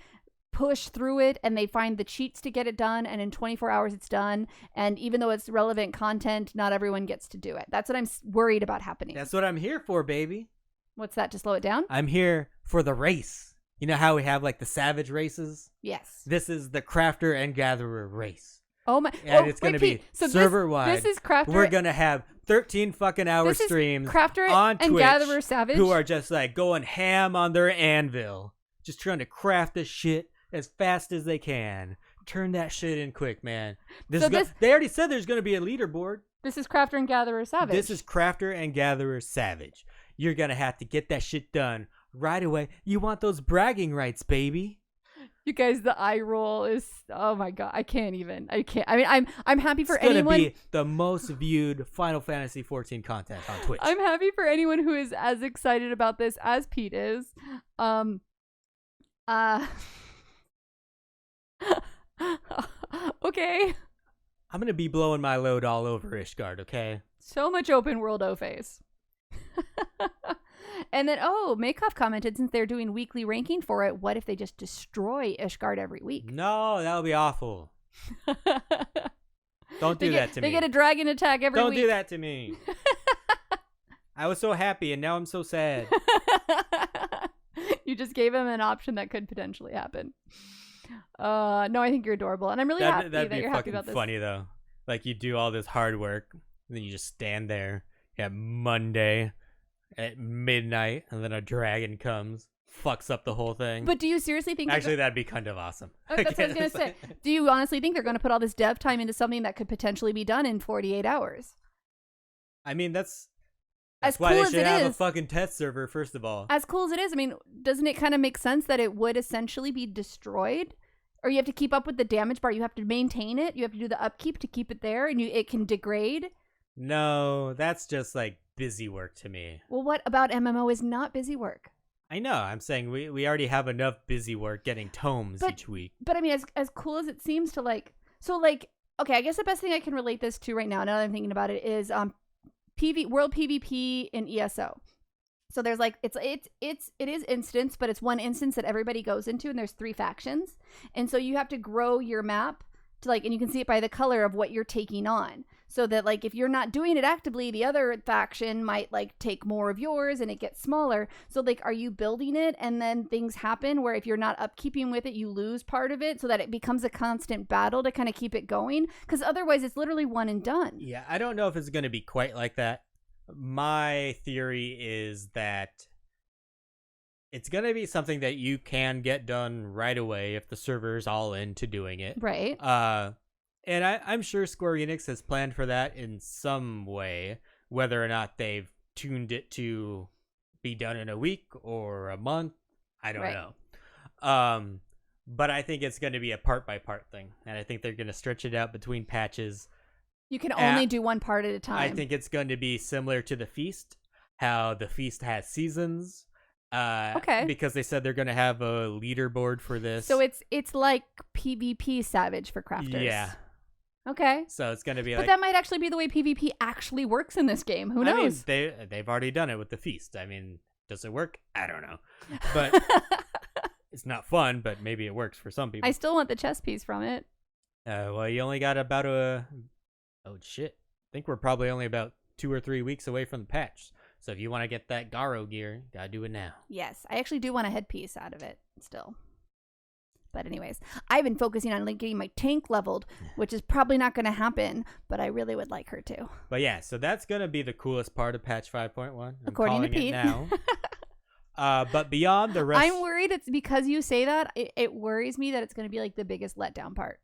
S1: push through it, and they find the cheats to get it done, and in 24 hours it's done. And even though it's relevant content, not everyone gets to do it. That's what I'm worried about happening.
S2: That's what I'm here for, baby.
S1: What's that, to slow it down?
S2: I'm here for the race. You know how we have like the savage races?
S1: Yes.
S2: This is the crafter and gatherer race.
S1: Oh my!
S2: And it's going to be
S1: so
S2: server wide.
S1: This is crafter.
S2: We're going to have 13 fucking hour streams
S1: crafter
S2: on
S1: and
S2: Twitch
S1: gatherer savage
S2: who are just like going ham on their anvil, just trying to craft this shit as fast as they can. Turn that shit in quick, man. They already said there's going to be a leaderboard.
S1: This is crafter and gatherer savage.
S2: This is crafter and gatherer savage. You're going to have to get that shit done right away. You want those bragging rights, baby.
S1: You guys, the eye roll is, oh my god, I can't. I mean, I'm happy for anyone.
S2: It's gonna be the most viewed Final Fantasy 14 content on Twitch.
S1: I'm happy for anyone who is as excited about this as Pete is. Okay.
S2: I'm gonna be blowing my load all over Ishgard, okay?
S1: So much open world O-face. And then, Makov commented, since they're doing weekly ranking for it, what if they just destroy Ishgard every week?
S2: No, that would be awful. Don't do that to me.
S1: They get a dragon attack every week.
S2: Don't do that to me. I was so happy, and now I'm so sad.
S1: You just gave him an option that could potentially happen. No, I think you're adorable, and I'm really happy that you're happy about this.
S2: That'd be funny, though. Like, you do all this hard work, and then you just stand there at Monday at midnight, and then a dragon comes, fucks up the whole thing.
S1: But do you seriously think...
S2: Actually, that'd be kind of awesome.
S1: Oh, that's what I was going to say. Do you honestly think they're going to put all this dev time into something that could potentially be done in 48 hours?
S2: I mean, that's
S1: as
S2: why
S1: cool
S2: they
S1: as
S2: should
S1: it
S2: have
S1: is,
S2: a fucking test server, first of all.
S1: As cool as it is, I mean, doesn't it kind of make sense that it would essentially be destroyed? Or you have to keep up with the damage bar. You have to maintain it. You have to do the upkeep to keep it there, and it can degrade.
S2: No, that's just like busy work to me.
S1: Well, what about MMO is not busy work?
S2: I know. I'm saying we already have enough busy work getting tomes each week.
S1: But I mean, as cool as it seems to okay, I guess the best thing I can relate this to right now that I'm thinking about it is World PvP in ESO. So there's like it is instance, but it's one instance that everybody goes into, and there's 3 factions, and so you have to grow your map to and you can see it by the color of what you're taking on. So that if you're not doing it actively, the other faction might take more of yours, and it gets smaller. So are you building it, and then things happen where if you're not upkeeping with it, you lose part of it, so that it becomes a constant battle to kind of keep it going? Because otherwise, it's literally one and done.
S2: Yeah, I don't know if it's going to be quite like that. My theory is that it's going to be something that you can get done right away if the server's all into doing it.
S1: Right.
S2: And I'm sure Square Enix has planned for that in some way, whether or not they've tuned it to be done in a week or a month. I don't know. But I think it's going to be a part-by-part thing, and I think they're going to stretch it out between patches.
S1: You can only do one part at a time.
S2: I think it's going to be similar to the Feast, how the feast has seasons.
S1: Okay.
S2: Because they said they're going to have a leaderboard for this.
S1: So it's like PvP Savage for crafters.
S2: Yeah.
S1: Okay.
S2: So it's going to be
S1: But that might actually be the way PvP actually works in this game. Who knows?
S2: I mean, they've already done it with the feast. I mean, does it work? I don't know. But it's not fun, but maybe it works for some people.
S1: I still want the chess piece from it.
S2: Well, you only got about oh shit. I think we're probably only about 2 or 3 weeks away from the patch. So if you want to get that Garo gear, gotta do it now.
S1: Yes, I actually do want a headpiece out of it still. But anyways, I've been focusing on getting my tank leveled, which is probably not going to happen, but I really would like her to.
S2: But yeah, so that's going to be the coolest part of patch 5.1.
S1: According to Pete.
S2: Now. But beyond the rest...
S1: I'm worried it's because you say that, it worries me that it's going to be like the biggest letdown part.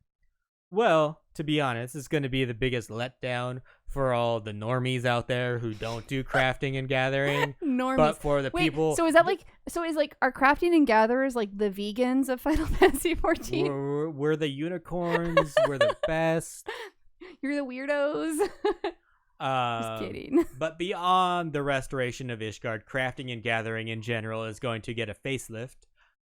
S2: Well, to be honest, it's going to be the biggest letdown for all the normies out there who don't do crafting and gathering.
S1: Normies.
S2: But for the people...
S1: So is that like... So is like, are crafting and gatherers like the vegans of Final Fantasy 14?
S2: We're the unicorns. We're the best.
S1: You're the weirdos. Just kidding.
S2: But beyond the restoration of Ishgard, crafting and gathering in general is going to get a facelift.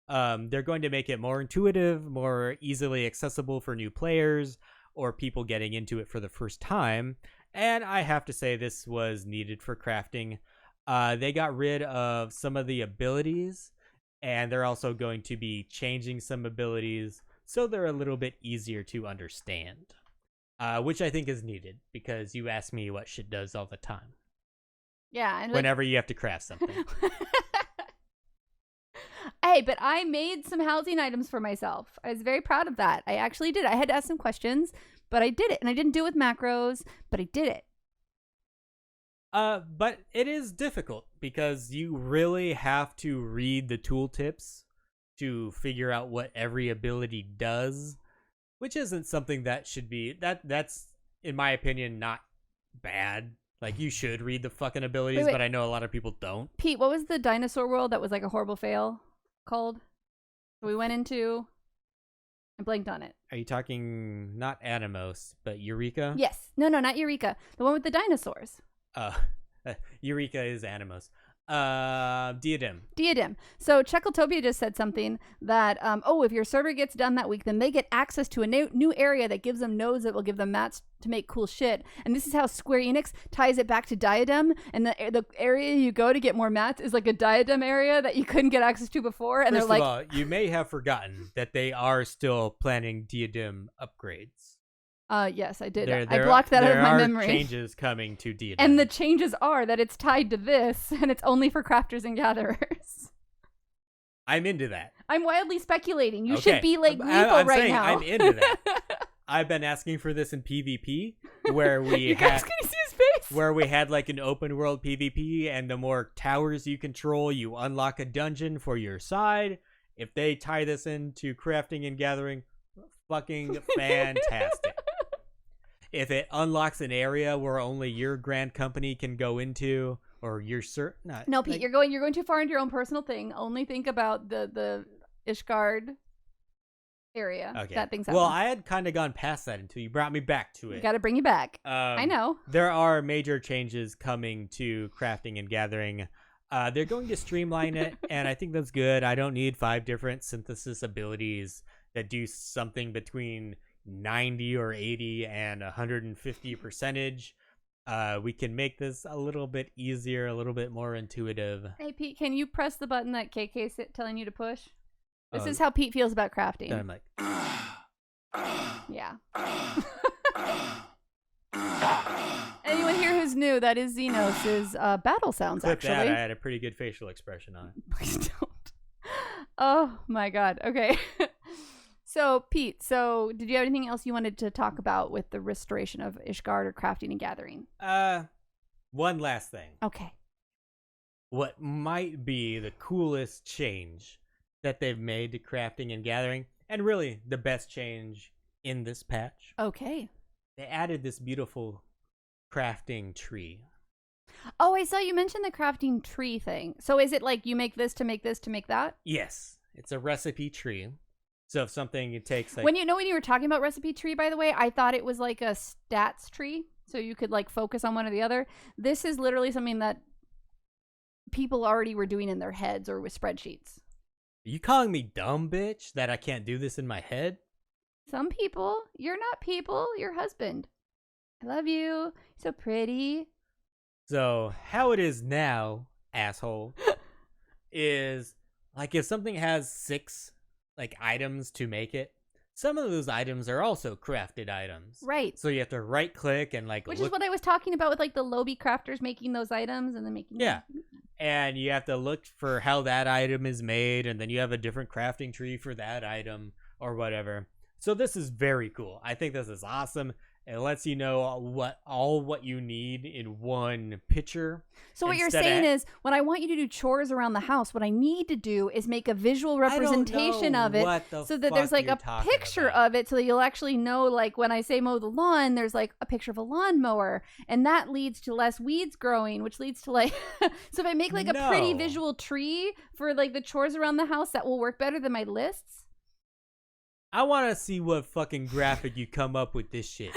S2: They're going to make it more intuitive, more easily accessible for new players or people getting into it for the first time. And I have to say this was needed for crafting. They got rid of some of the abilities, and they're also going to be changing some abilities so they're a little bit easier to understand, which I think is needed because you ask me what shit does all the time.
S1: Yeah. And
S2: whenever you have to craft something.
S1: Hey, but I made some housing items for myself. I was very proud of that. I actually did. I had to ask some questions, but I did it. And I didn't do it with macros, but I did it.
S2: But it is difficult because you really have to read the tooltips to figure out what every ability does, which isn't something that should be... That's, in my opinion, not bad. Like, you should read the fucking abilities, but I know a lot of people don't.
S1: Pete, what was the dinosaur world that was like a horrible fail called? We went into... I blanked on it.
S2: Are you talking not Animos, but Eureka?
S1: Yes. No, not Eureka. The one with the dinosaurs.
S2: Eureka is Animos. Diadem.
S1: So Checkaltopia just said something that, if your server gets done that week, then they get access to a new area that gives them nodes that will give them mats to make cool shit. And this is how Square Enix ties it back to Diadem. And the area you go to get more mats is like a Diadem area that you couldn't get access to before. And
S2: First
S1: they're like,
S2: of all, you may have forgotten that they are still planning Diadem upgrades.
S1: Yes, I did. I blocked that out of my memory.
S2: There are changes coming to Diadem.
S1: And the changes are that it's tied to this, and it's only for crafters and gatherers.
S2: I'm into that.
S1: I'm wildly speculating. You
S2: Okay.
S1: should be like lethal
S2: I'm
S1: right
S2: saying
S1: now.
S2: I'm into that. I've been asking for this in PvP, where we
S1: you guys can you see his face?
S2: where we had like an open world PvP, and the more towers you control, you unlock a dungeon for your side. If they tie this into crafting and gathering, fucking fantastic. If it unlocks an area where only your grand company can go into, or your
S1: no, Pete, you're going too far into your own personal thing. Only think about the Ishgard area.
S2: Okay.
S1: That thing's happening.
S2: Well, I had kind of gone past that until you brought me back to it.
S1: Got to bring you back. I know.
S2: There are major changes coming to crafting and gathering. They're going to streamline it, and I think that's good. I don't need 5 different synthesis abilities that do something between 90 or 80 and 150 percentage. We can make this a little bit easier, a little bit more intuitive.
S1: Hey, Pete, can you press the button that KK's telling you to push? This is how Pete feels about crafting.
S2: Then I'm like,
S1: yeah. Anyone here who's new, that is Xenos' battle sounds,
S2: clip
S1: actually.
S2: that. I had a pretty good facial expression on it.
S1: Please don't. Oh, my God. Okay. So, Pete, did you have anything else you wanted to talk about with the restoration of Ishgard or crafting and gathering?
S2: One last thing.
S1: Okay.
S2: What might be the coolest change that they've made to crafting and gathering, and really the best change in this patch.
S1: Okay.
S2: They added this beautiful crafting tree.
S1: Oh, I saw you mention the crafting tree thing. So is it like you make this to make this to make that?
S2: Yes. It's a recipe tree. So if something it takes like...
S1: When you were talking about recipe tree, by the way, I thought it was like a stats tree. So you could like focus on one or the other. This is literally something that people already were doing in their heads or with spreadsheets.
S2: Are you calling me dumb, bitch, that I can't do this in my head?
S1: Some people. You're not people. Your husband. I love you. So pretty.
S2: So, how it is now, asshole, is like if something has 6 like items to make it, some of those items are also crafted items.
S1: Right.
S2: So you have to right click and like
S1: Which
S2: look,
S1: is what I was talking about with like the Lobby crafters making those items and then making
S2: yeah. And you have to look for how that item is made, and then you have a different crafting tree for that item or whatever. So this is very cool. I think this is awesome. It lets you know what you need in one picture.
S1: So what you're saying is, when I want you to do chores around the house, what I need to do is make a visual representation of it so that there's like a picture of it so that you'll actually know, like when I say mow the lawn, there's like a picture of a lawnmower, and that leads to less weeds growing, which leads to like, so if I make like a pretty visual tree for like the chores around the house, that will work better than my lists.
S2: I want to see what fucking graphic you come up with this shit.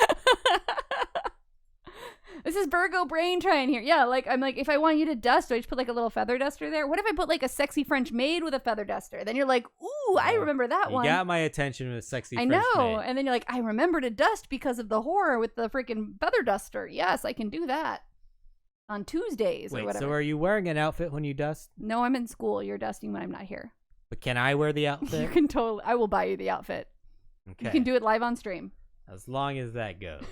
S1: This is Virgo brain trying here. Yeah, like I'm like, if I want you to dust, do I just put like a little feather duster there? What if I put like a sexy French maid with a feather duster? Then you're like, ooh, I remember that one.
S2: You got my attention with sexy French
S1: maid. I know.
S2: Maid.
S1: And then you're like, I remember to dust because of the horror with the freaking feather duster. Yes, I can do that on Tuesdays or whatever.
S2: So are you wearing an outfit when you dust?
S1: No, I'm in school. You're dusting when I'm not here.
S2: But can I wear the outfit?
S1: You can totally. I will buy you the outfit.
S2: Okay.
S1: You can do it live on stream.
S2: As long as that goes.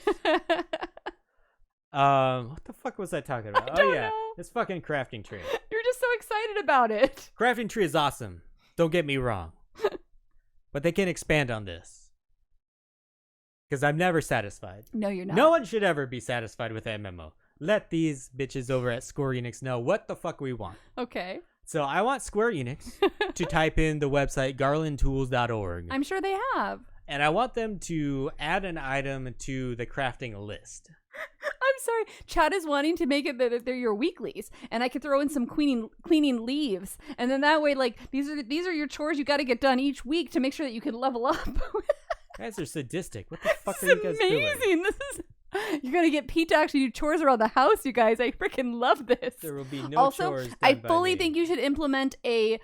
S2: What the fuck was I talking about?
S1: I don't know.
S2: This fucking crafting tree.
S1: You're just so excited about it.
S2: Crafting tree is awesome. Don't get me wrong. But they can expand on this. Because I'm never satisfied.
S1: No, you're not.
S2: No one should ever be satisfied with MMO. Let these bitches over at Square Enix know what the fuck we want.
S1: Okay.
S2: So I want Square Enix to type in the website garlandtools.org.
S1: I'm sure they have.
S2: And I want them to add an item to the crafting list.
S1: I'm sorry. Chad is wanting to make it that they're your weeklies, and I could throw in some cleaning leaves, and then that way, like these are your chores you got to get done each week to make sure that you can level up.
S2: Guys are sadistic. What the fuck are you guys doing?
S1: It's amazing. This is. You're gonna get Pete to actually do chores around the house, you guys. I freaking love this.
S2: There will be no
S1: also,
S2: chores done
S1: I
S2: by
S1: fully
S2: me.
S1: think you should implement a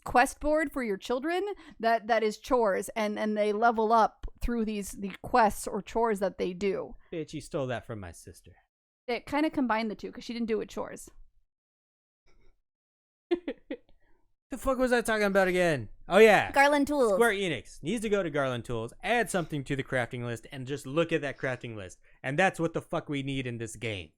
S1: quest board for your children that is chores, and they level up through the quests or chores that they do.
S2: Bitch, you stole that from my sister.
S1: It kind of combined the two because she didn't do it with chores.
S2: The fuck was I talking about again? Oh yeah,
S1: Garland Tools.
S2: Square Enix needs to go to Garland Tools, add something to the crafting list, and just look at that crafting list. And that's what the fuck we need in this game.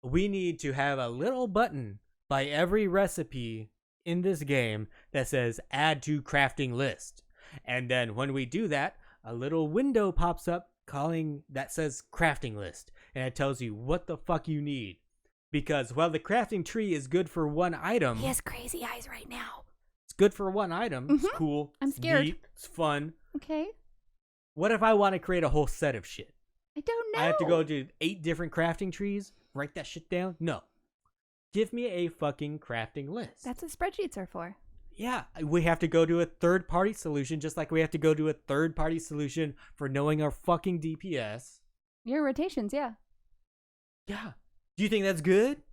S2: We need to have a little button by every recipe in this game that says add to crafting list. And then when we do that, a little window pops up that says crafting list, and it tells you what the fuck you need. Because while the crafting tree is good for one item,
S1: he has crazy eyes right now.
S2: it's good for one item. It's cool.
S1: I'm
S2: it's
S1: scared.
S2: Neat, it's fun.
S1: Okay.
S2: What if I want to create a whole set of shit?
S1: I don't know.
S2: I have to go to 8 different crafting trees, write that shit down? No. Give me a fucking crafting list.
S1: That's what spreadsheets are for.
S2: Yeah, we have to go to a third-party solution, just like we have to go to a third-party solution for knowing our fucking DPS.
S1: Your rotations, yeah.
S2: Yeah. Do you think that's good?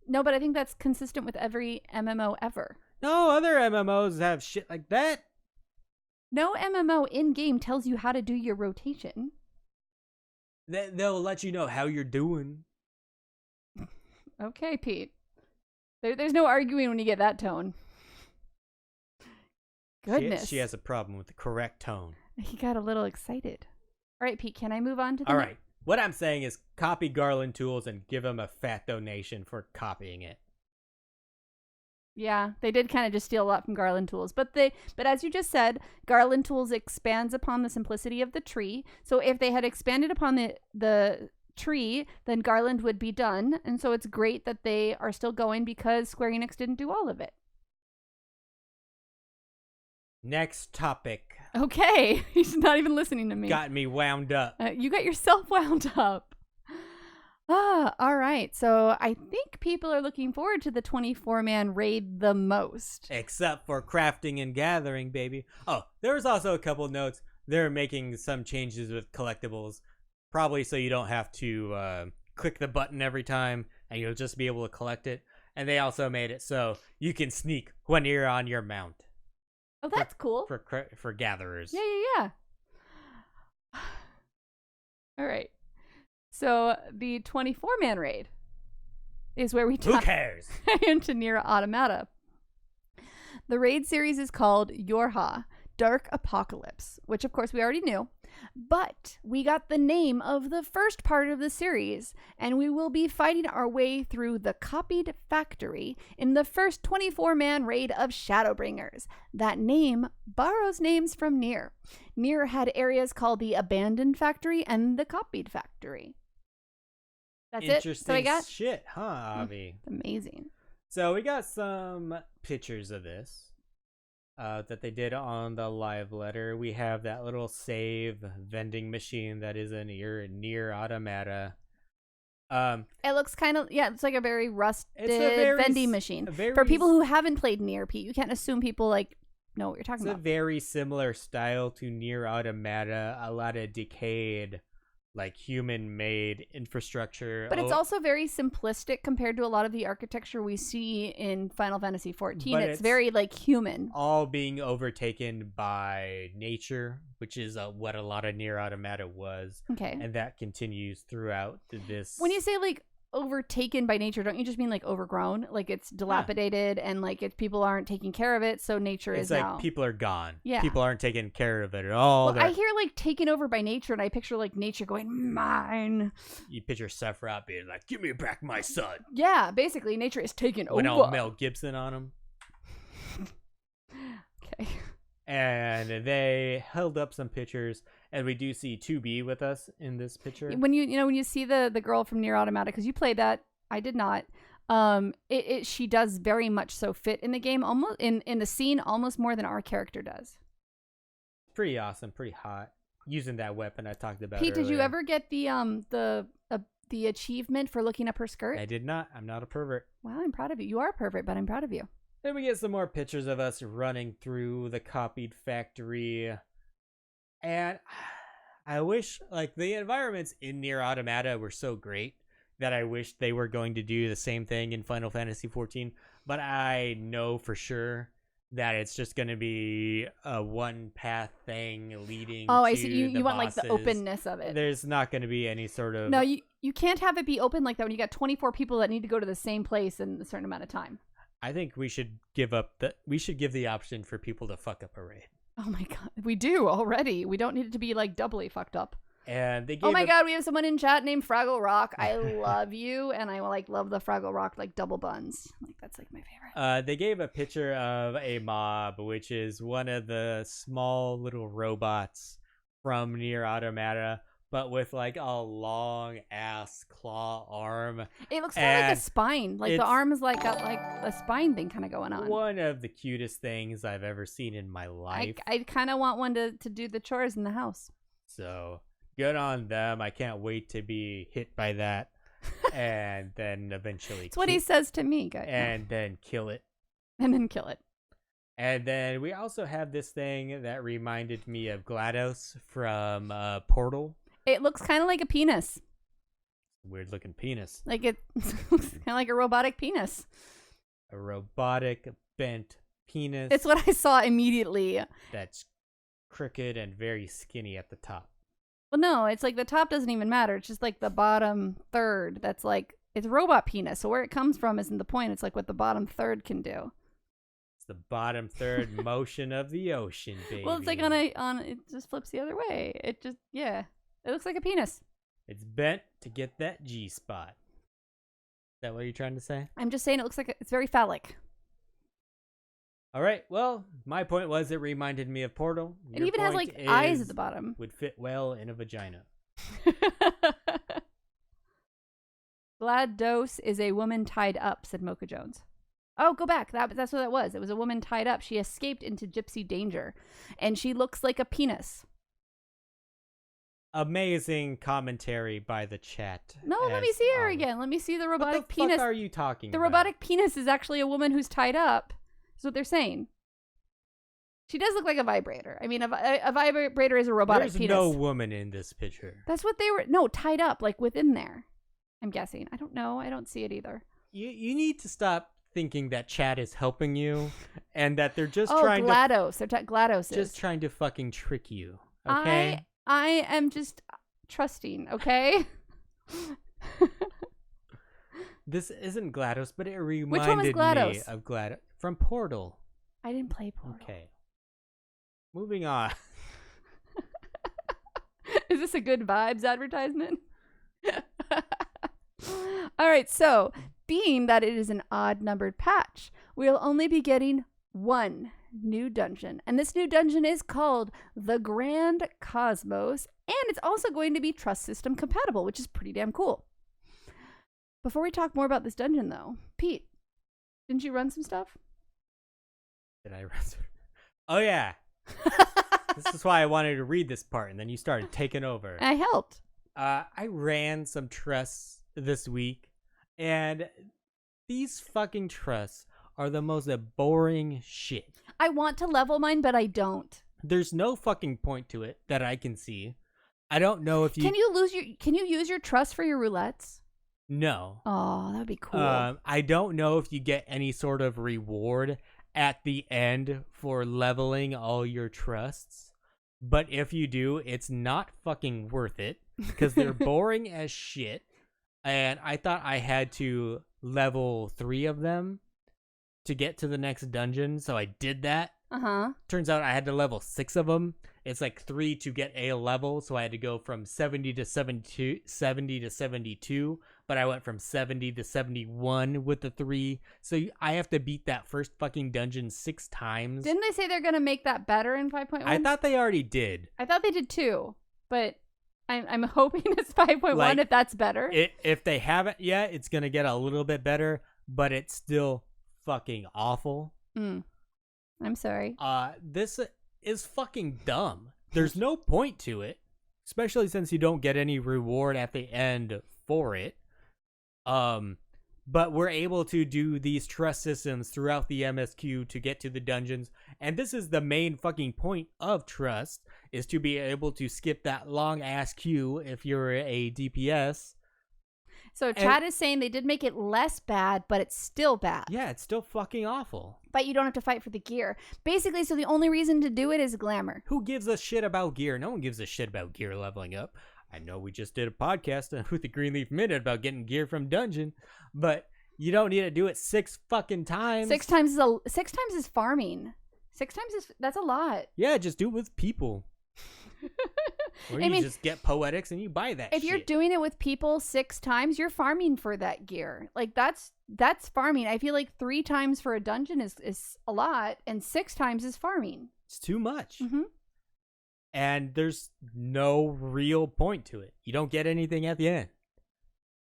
S1: No, but I think that's consistent with every MMO ever.
S2: No, other MMOs have shit like that.
S1: No MMO in-game tells you how to do your rotation.
S2: They'll let you know how you're doing.
S1: Okay, Pete. There's no arguing when you get that tone. Goodness.
S2: She has a problem with the correct tone.
S1: He got a little excited. All right, Pete, can I move on to the
S2: All right. What I'm saying is copy Garland Tools and give them a fat donation for copying it.
S1: Yeah, they did kind of just steal a lot from Garland Tools. But as you just said, Garland Tools expands upon the simplicity of the tree. So if they had expanded upon the tree, then Garland would be done. And so it's great that they are still going because Square Enix didn't do all of it.
S2: Next topic.
S1: Okay, he's not even listening to me.
S2: Got me wound up.
S1: You got yourself wound up. All right. So I think people are looking forward to the 24-man raid the most.
S2: Except for crafting and gathering, baby. Oh, there was also a couple notes. They're making some changes with collectibles. Probably so you don't have to click the button every time and you'll just be able to collect it. And they also made it so you can sneak when you're on your mount
S1: Oh, that's cool.
S2: for gatherers.
S1: Yeah. All right. So the 24-man raid is where we
S2: Who
S1: dive
S2: cares?
S1: into Nier Automata. The raid series is called Yorha, Dark Apocalypse, which of course we already knew, but we got the name of the first part of the series, and we will be fighting our way through the Copied Factory in the first 24-man raid of Shadowbringers. That name borrows names from Nier. Nier had areas called the Abandoned Factory and the Copied Factory. That's it.
S2: Interesting
S1: So I got
S2: shit, huh, Avi?
S1: amazing.
S2: So we got some pictures of this that they did on the live letter. We have that little save vending machine that is in your Nier Automata.
S1: It looks kind of, it's like a very rusted
S2: very
S1: vending machine. For people who haven't played Nier, Pete, you can't assume people like know what you're talking
S2: It's
S1: about.
S2: a very similar style to Nier Automata. A lot of decayed, like human-made infrastructure.
S1: But it's also very simplistic compared to a lot of the architecture we see in Final Fantasy XIV.
S2: But
S1: It's very like human.
S2: all being overtaken by nature, which is what a lot of Nier Automata was.
S1: Okay.
S2: And that continues throughout this.
S1: When you say like overtaken by nature, don't you just mean like overgrown? Like it's dilapidated and like people aren't taking care of it, so nature
S2: it's
S1: is
S2: like
S1: now.
S2: people are gone.
S1: Yeah.
S2: People aren't taking care of it at all.
S1: Well, I hear like taken over by nature, and I picture like nature going mine.
S2: You picture Sephiroth being like, "Give me back my son."
S1: Yeah, basically nature is taken
S2: When
S1: over.
S2: all Mel Gibson on him.
S1: Okay.
S2: And they held up some pictures, and we do see 2B with us in this picture.
S1: When you see the girl from Nier Automata, because you played that, I did not. She does very much so fit in the game, almost in the scene, almost more than our character does.
S2: Pretty awesome, pretty hot. Using that weapon I talked about.
S1: Pete, did you
S2: earlier.
S1: ever get the achievement for looking up her skirt?
S2: I did not. I'm not a pervert.
S1: Wow, I'm proud of you. You are a pervert, but I'm proud of you.
S2: Then we get some more pictures of us running through the Copied Factory. And I wish, like, the environments in Nier Automata were so great that I wish they were going to do the same thing in Final Fantasy XIV. But I know for sure that it's just going to be a one-path thing leading to
S1: I see. You want,
S2: bosses.
S1: like, the openness of it.
S2: There's not going to be any sort of...
S1: No, you can't have it be open like that when you got 24 people that need to go to the same place in a certain amount of time.
S2: I think we should give the option for people to fuck up a raid.
S1: Oh my god, we do already. We don't need it to be like doubly fucked up.
S2: And they gave
S1: Oh my god, we have someone in chat named Fraggle Rock. I love you, and I like love the Fraggle Rock like double buns. Like that's like my favorite.
S2: They gave a picture of a mob, which is one of the small little robots from Nier Automata, but with like a long ass claw arm.
S1: It looks kind of like a spine. Like the arm is like got like a spine thing kind of going on.
S2: One of the cutest things I've ever seen in my life.
S1: I kind of want one to do the chores in the house.
S2: So good on them. I can't wait to be hit by that. And then eventually
S1: That's what he says to me, guys.
S2: And then kill it.
S1: And then kill it.
S2: And then we also have this thing that reminded me of GLaDOS from Portal.
S1: It looks kind of like a penis.
S2: Weird looking penis.
S1: Like it looks kind of like a robotic penis.
S2: A robotic bent penis.
S1: It's what I saw immediately.
S2: That's crooked and very skinny at the top.
S1: Well, no, it's like the top doesn't even matter. It's just like the bottom third. That's like, it's robot penis. So where it comes from isn't the point. It's like what the bottom third can do.
S2: It's the bottom third motion of the ocean, baby.
S1: Well, it's like it just flips the other way. It just, yeah. It looks like a penis.
S2: It's bent to get that G spot. Is that what you're trying to say?
S1: I'm just saying it looks like it's very phallic.
S2: All right. Well, my point was it reminded me of Portal.
S1: It even has like eyes at the bottom.
S2: Would fit well in a vagina.
S1: GLaDOS is a woman tied up, said Mocha Jones. Oh, go back. That's what that was. It was a woman tied up. She escaped into gypsy danger, and she looks like a penis.
S2: Amazing commentary by the chat.
S1: No, let me see her again. Let me see the robotic penis.
S2: What the fuck are you talking about?
S1: The robotic penis is actually a woman who's tied up. That's what they're saying. She does look like a vibrator. I mean, a vibrator is a robotic penis.
S2: There's no woman in this picture.
S1: That's what they were. No, tied up, like within there. I'm guessing. I don't know. I don't see it either.
S2: You need to stop thinking that chat is helping you and that they're just
S1: Oh,
S2: trying
S1: GLaDOS. They're GLaDOS.
S2: just trying to fucking trick you. Okay?
S1: I am just trusting, okay?
S2: This isn't GLaDOS, but it
S1: one was
S2: reminded me
S1: GLaDOS?
S2: of GLaDOS from Portal.
S1: I didn't play Portal.
S2: Okay. Moving on.
S1: Is this a good vibes advertisement? All right, so being that it is an odd numbered patch, we'll only be getting one new dungeon. And this new dungeon is called the Grand Cosmos, and it's also going to be trust system compatible, which is pretty damn cool. Before we talk more about this dungeon, though, Pete, didn't you run some stuff?
S2: Did I run? Oh, yeah. This is why I wanted to read this part, and then you started taking over.
S1: I helped.
S2: I ran some trusts this week, and these fucking trusts are the most boring shit.
S1: I want to level mine, but I don't.
S2: There's no fucking point to it that I can see. I don't know if you...
S1: Can you use your trust for your roulettes?
S2: No.
S1: Oh, that would be cool.
S2: I don't know if you get any sort of reward at the end for leveling all your trusts. But if you do, it's not fucking worth it because they're boring as shit. And I thought I had to level 3 of them to get to the next dungeon, so I did that. Turns out I had to level 6 of them. It's like 3 to get a level, so I had to go from 70 to 72, but I went from 70 to 71 with the 3. So I have to beat that first fucking dungeon 6 times.
S1: Didn't they say they're going to make that better in 5.1?
S2: I thought they already did.
S1: I thought they did too, but I'm hoping it's 5.1
S2: Like,
S1: if that's better.
S2: If they haven't yet, it's going to get a little bit better, but it's still fucking awful.
S1: I'm sorry.
S2: This is fucking dumb. There's no point to it, especially since you don't get any reward at the end for it. But we're able to do these trust systems throughout the MSQ to get to the dungeons, and this is the main fucking point of trust, is to be able to skip that long ass queue if you're a DPS.
S1: So chat is saying they did make it less bad, but it's still bad.
S2: Yeah, it's still fucking awful.
S1: But you don't have to fight for the gear. Basically, so the only reason to do it is glamour.
S2: Who gives a shit about gear? No one gives a shit about gear leveling up. I know we just did a podcast with the Greenleaf Minute about getting gear from dungeon, but you don't need to do it 6 fucking times.
S1: 6 times is farming. 6 times that's a lot.
S2: Yeah, just do it with people. Or you just get poetics and you buy that
S1: If you're doing it with people 6 times, you're farming for that gear. Like that's farming. I feel like 3 times for a dungeon is a lot, and 6 times is farming.
S2: It's too much.
S1: Mm-hmm.
S2: And there's no real point to it. You don't get anything at the end.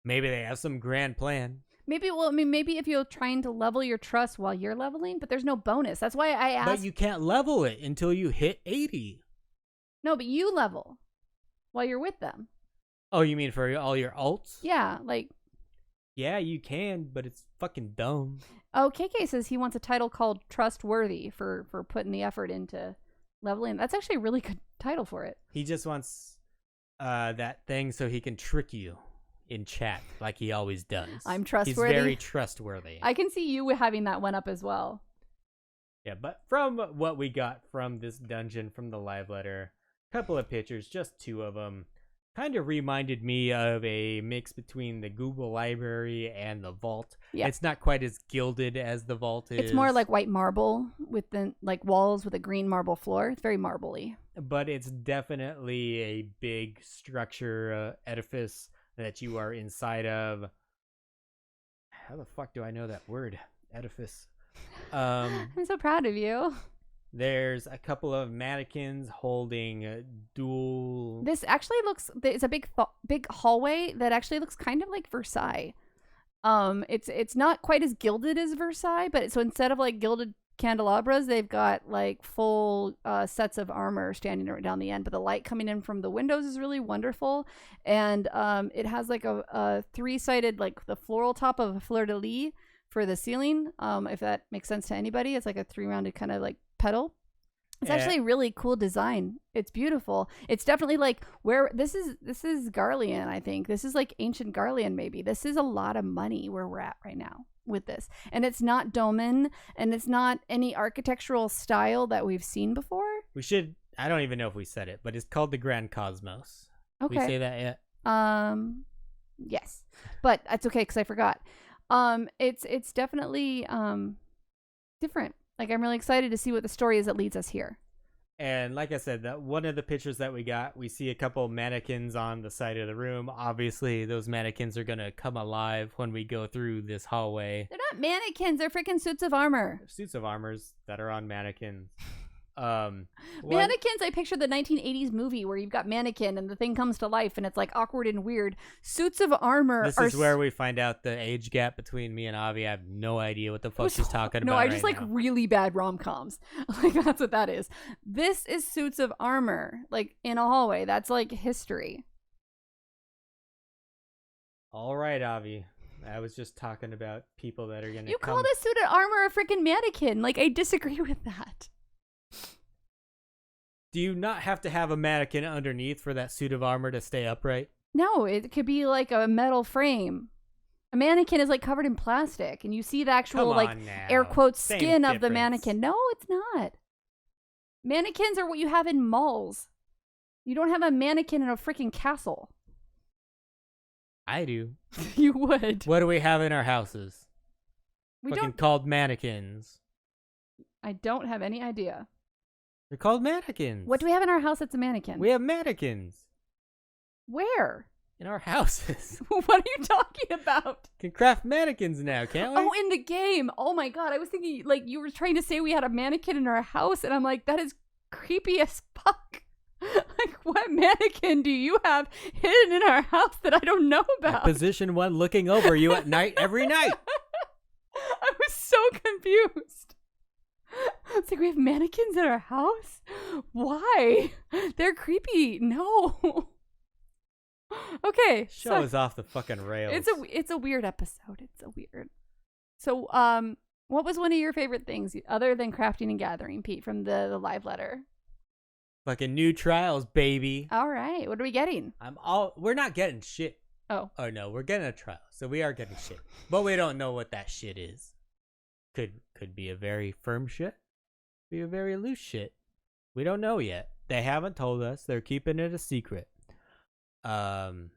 S2: Maybe they have some grand plan.
S1: Maybe if you're trying to level your trust while you're leveling, but there's no bonus. That's why I asked.
S2: But you can't level it until you hit 80.
S1: No, but you level while you're with them.
S2: Oh, you mean for all your alts?
S1: Yeah, like...
S2: Yeah, you can, but it's fucking dumb.
S1: Oh, KK says he wants a title called Trustworthy for putting the effort into leveling. That's actually a really good title for it.
S2: He just wants that thing so he can trick you in chat like he always does.
S1: I'm trustworthy.
S2: He's very trustworthy.
S1: I can see you having that one up as well.
S2: Yeah, but from what we got from this dungeon, from the live letter, a couple of pictures, just 2 of them, kind of reminded me of a mix between the Google Library and the Vault. Yeah. It's not quite as gilded as the Vault is.
S1: It's more like white marble with the like walls with a green marble floor. It's very marbly.
S2: But it's definitely a big structure, edifice that you are inside of. How the fuck do I know that word? Edifice.
S1: I'm so proud of you.
S2: There's a couple of mannequins holding dual...
S1: This actually it's a big hallway that actually looks kind of like Versailles. It's not quite as gilded as Versailles, but so instead of like gilded candelabras, they've got like full sets of armor standing right down the end, but the light coming in from the windows is really wonderful. And it has like a 3-sided, like the floral top of a fleur-de-lis for the ceiling. If that makes sense to anybody, it's like a 3-rounded kind of like petal. It's actually a really cool design. It's beautiful. It's definitely like where this is Garlean, I think. This is like ancient Garlean maybe. This is a lot of money where we're at right now with this. And it's not Doman, and it's not any architectural style that we've seen before.
S2: We should, I don't even know if we said it, but it's called the Grand Cosmos.
S1: Okay.
S2: We say that yet?
S1: Yes. But that's okay cuz I forgot. It's definitely different. Like, I'm really excited to see what the story is that leads us here.
S2: And like I said, that one of the pictures that we got, we see a couple mannequins on the side of the room. Obviously, those mannequins are going to come alive when we go through this hallway.
S1: They're not mannequins. They're freaking suits of armor.
S2: They're suits of armors that are on mannequins.
S1: Mannequins, I picture the 1980s movie where you've got mannequin and the thing comes to life and it's like awkward and weird. Suits of armor.
S2: This is where we find out the age gap between me and Avi. I have no idea what the fuck she's talking about.
S1: No, I just
S2: right
S1: like
S2: now.
S1: really bad rom-coms. Like, that's what that is. This is suits of armor, like in a hallway. That's like history.
S2: All right, Avi. I was just talking about people that are gonna.
S1: You called a suit of armor a freaking mannequin. Like, I disagree with that.
S2: Do you not have to have a mannequin underneath for that suit of armor to stay upright?
S1: No, it could be like a metal frame. A mannequin is like covered in plastic, and you see the actual like
S2: now.
S1: air quotes
S2: Same
S1: skin of the
S2: difference.
S1: mannequin. No, it's not. Mannequins are what you have in malls. You don't have a mannequin in a freaking castle.
S2: I do.
S1: You would.
S2: What do we have in our houses?
S1: We
S2: Fucking
S1: don't.
S2: called mannequins.
S1: I don't have any idea.
S2: They're called mannequins.
S1: What do we have in our house that's a mannequin?
S2: We have mannequins
S1: Where?
S2: in our houses.
S1: What are you talking about?
S2: Can craft mannequins now, can't we?
S1: Oh, in the game. Oh my god. I was thinking like you were trying to say we had a mannequin in our house, and I'm like, that is creepy as fuck. Like, what mannequin do you have hidden in our house that I don't know about?
S2: Position 1 looking over you at night every night.
S1: I was so confused. It's like, we have mannequins in our house? Why? They're creepy. No. Okay.
S2: Show is off the fucking rails.
S1: It's a weird episode. It's a weird. So, what was one of your favorite things other than crafting and gathering, Pete, from the live letter?
S2: Fucking new trials, baby.
S1: All right. What are we getting?
S2: We're not getting shit.
S1: Oh.
S2: Oh no, we're getting a trial. So we are getting shit. But we don't know what that shit is. Could be a very firm shit. Be a very loose shit. We don't know yet. They haven't told us. They're keeping it a secret. But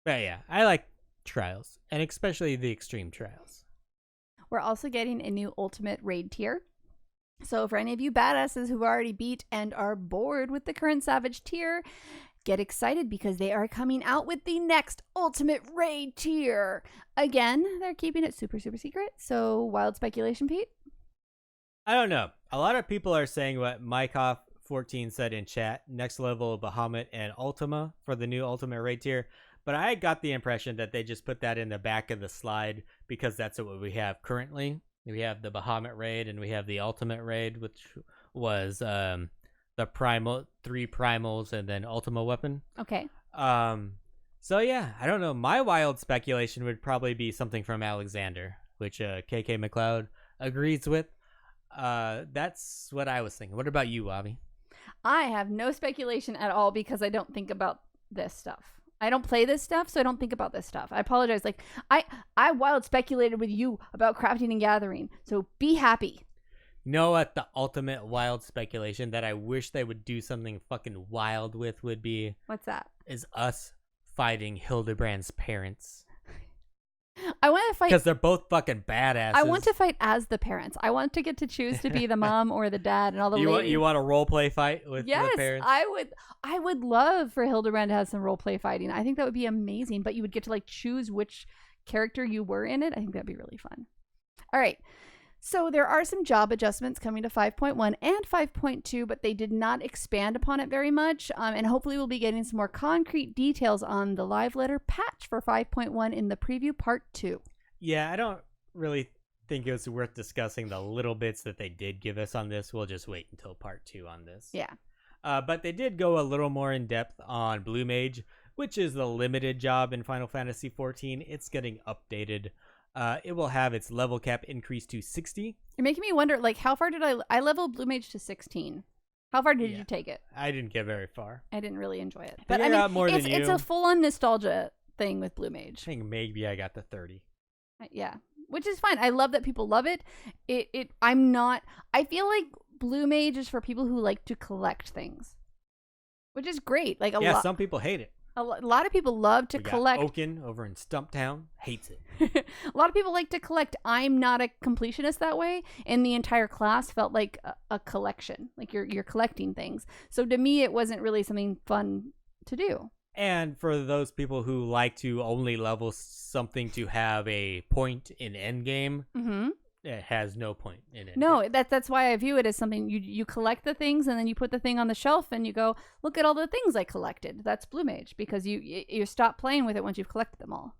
S2: yeah, I like trials, and especially the extreme trials.
S1: We're also getting a new ultimate raid tier. So for any of you badasses who've already beat and are bored with the current Savage tier, get excited because they are coming out with the next ultimate raid tier. Again, they're keeping it super, super secret. So wild speculation, Pete?
S2: I don't know. A lot of people are saying what Mykoff14 said in chat, next level Bahamut and Ultima for the new ultimate raid tier. But I got the impression that they just put that in the back of the slide because that's what we have currently. We have the Bahamut raid and we have the ultimate raid, which was the primal 3 primals and then Ultima weapon.
S1: Okay.
S2: So yeah, I don't know. My wild speculation would probably be something from Alexander, which KK McLeod agrees with. That's what I was thinking. What about you, Avi?
S1: I have no speculation at all because I don't think about this stuff. I don't play this stuff, so I don't think about this stuff. I apologize. Like, I wild speculated with you about crafting and gathering, so be happy.
S2: You know what the ultimate wild speculation that I wish they would do something fucking wild with would be?
S1: What's that?
S2: Is us fighting Hildebrand's parents.
S1: I want to fight
S2: because they're both fucking badasses.
S1: I want to fight as the parents. I want to get to choose to be the mom or the dad and all the ladies.
S2: You want a role play fight with the parents?
S1: I would love for Hildebrand to have some role play fighting. I think that would be amazing, but you would get to like choose which character you were in it. I think that'd be really fun. All right. So there are some job adjustments coming to 5.1 and 5.2, but they did not expand upon it very much. And hopefully we'll be getting some more concrete details on the live letter patch for 5.1 in the preview part 2.
S2: Yeah, I don't really think it was worth discussing the little bits that they did give us on this. We'll just wait until part 2 on this.
S1: Yeah.
S2: But they did go a little more in depth on Blue Mage, which is the limited job in Final Fantasy XIV. It's getting updated. It will have its level cap increased to 60.
S1: You're making me wonder, like, how far did I leveled Blue Mage to 16? How far did you take it?
S2: I didn't get very far.
S1: I didn't really enjoy it.
S2: But I mean, more than you.
S1: It's a full-on nostalgia thing with Blue Mage.
S2: I think maybe I got to 30.
S1: Yeah, which is fine. I love that people love it. I feel like Blue Mage is for people who like to collect things, which is great. Like
S2: some people hate it.
S1: A lot of people love to collect.
S2: Oaken over in Stumptown hates it.
S1: A lot of people like to collect. I'm not a completionist that way, and the entire class felt like a collection. Like you're collecting things. So to me, it wasn't really something fun to do.
S2: And for those people who like to only level something to have a point in endgame, it has no point in it.
S1: No, that's why I view it as something you collect the things and then you put the thing on the shelf and you go, look at all the things I collected. That's Blue Mage, because you stop playing with it once you've collected them all.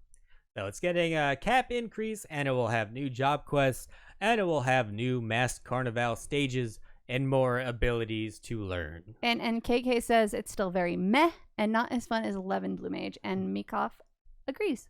S2: So it's getting a cap increase, and it will have new job quests, and it will have new masked carnival stages and more abilities to learn.
S1: And KK says it's still very meh and not as fun as 11 Blue Mage, and Mikov agrees.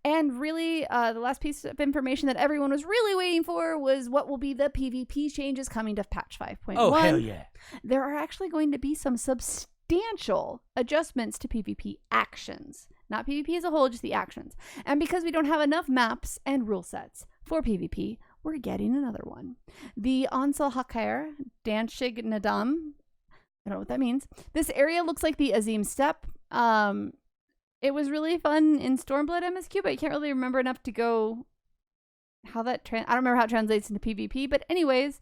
S1: And really, the last piece of information that everyone was really waiting for was what will be the PvP changes coming to patch 5.1.
S2: Oh, hell yeah.
S1: There are actually going to be some substantial adjustments to PvP actions. Not PvP as a whole, just the actions. And because we don't have enough maps and rule sets for PvP, we're getting another one. The Ansel Hakar Danshig Nadam. I don't know what that means. This area looks like the Azim Steppe. It was really fun in Stormblood MSQ, but I can't really remember enough to go how that I don't remember how it translates into PvP, but anyways,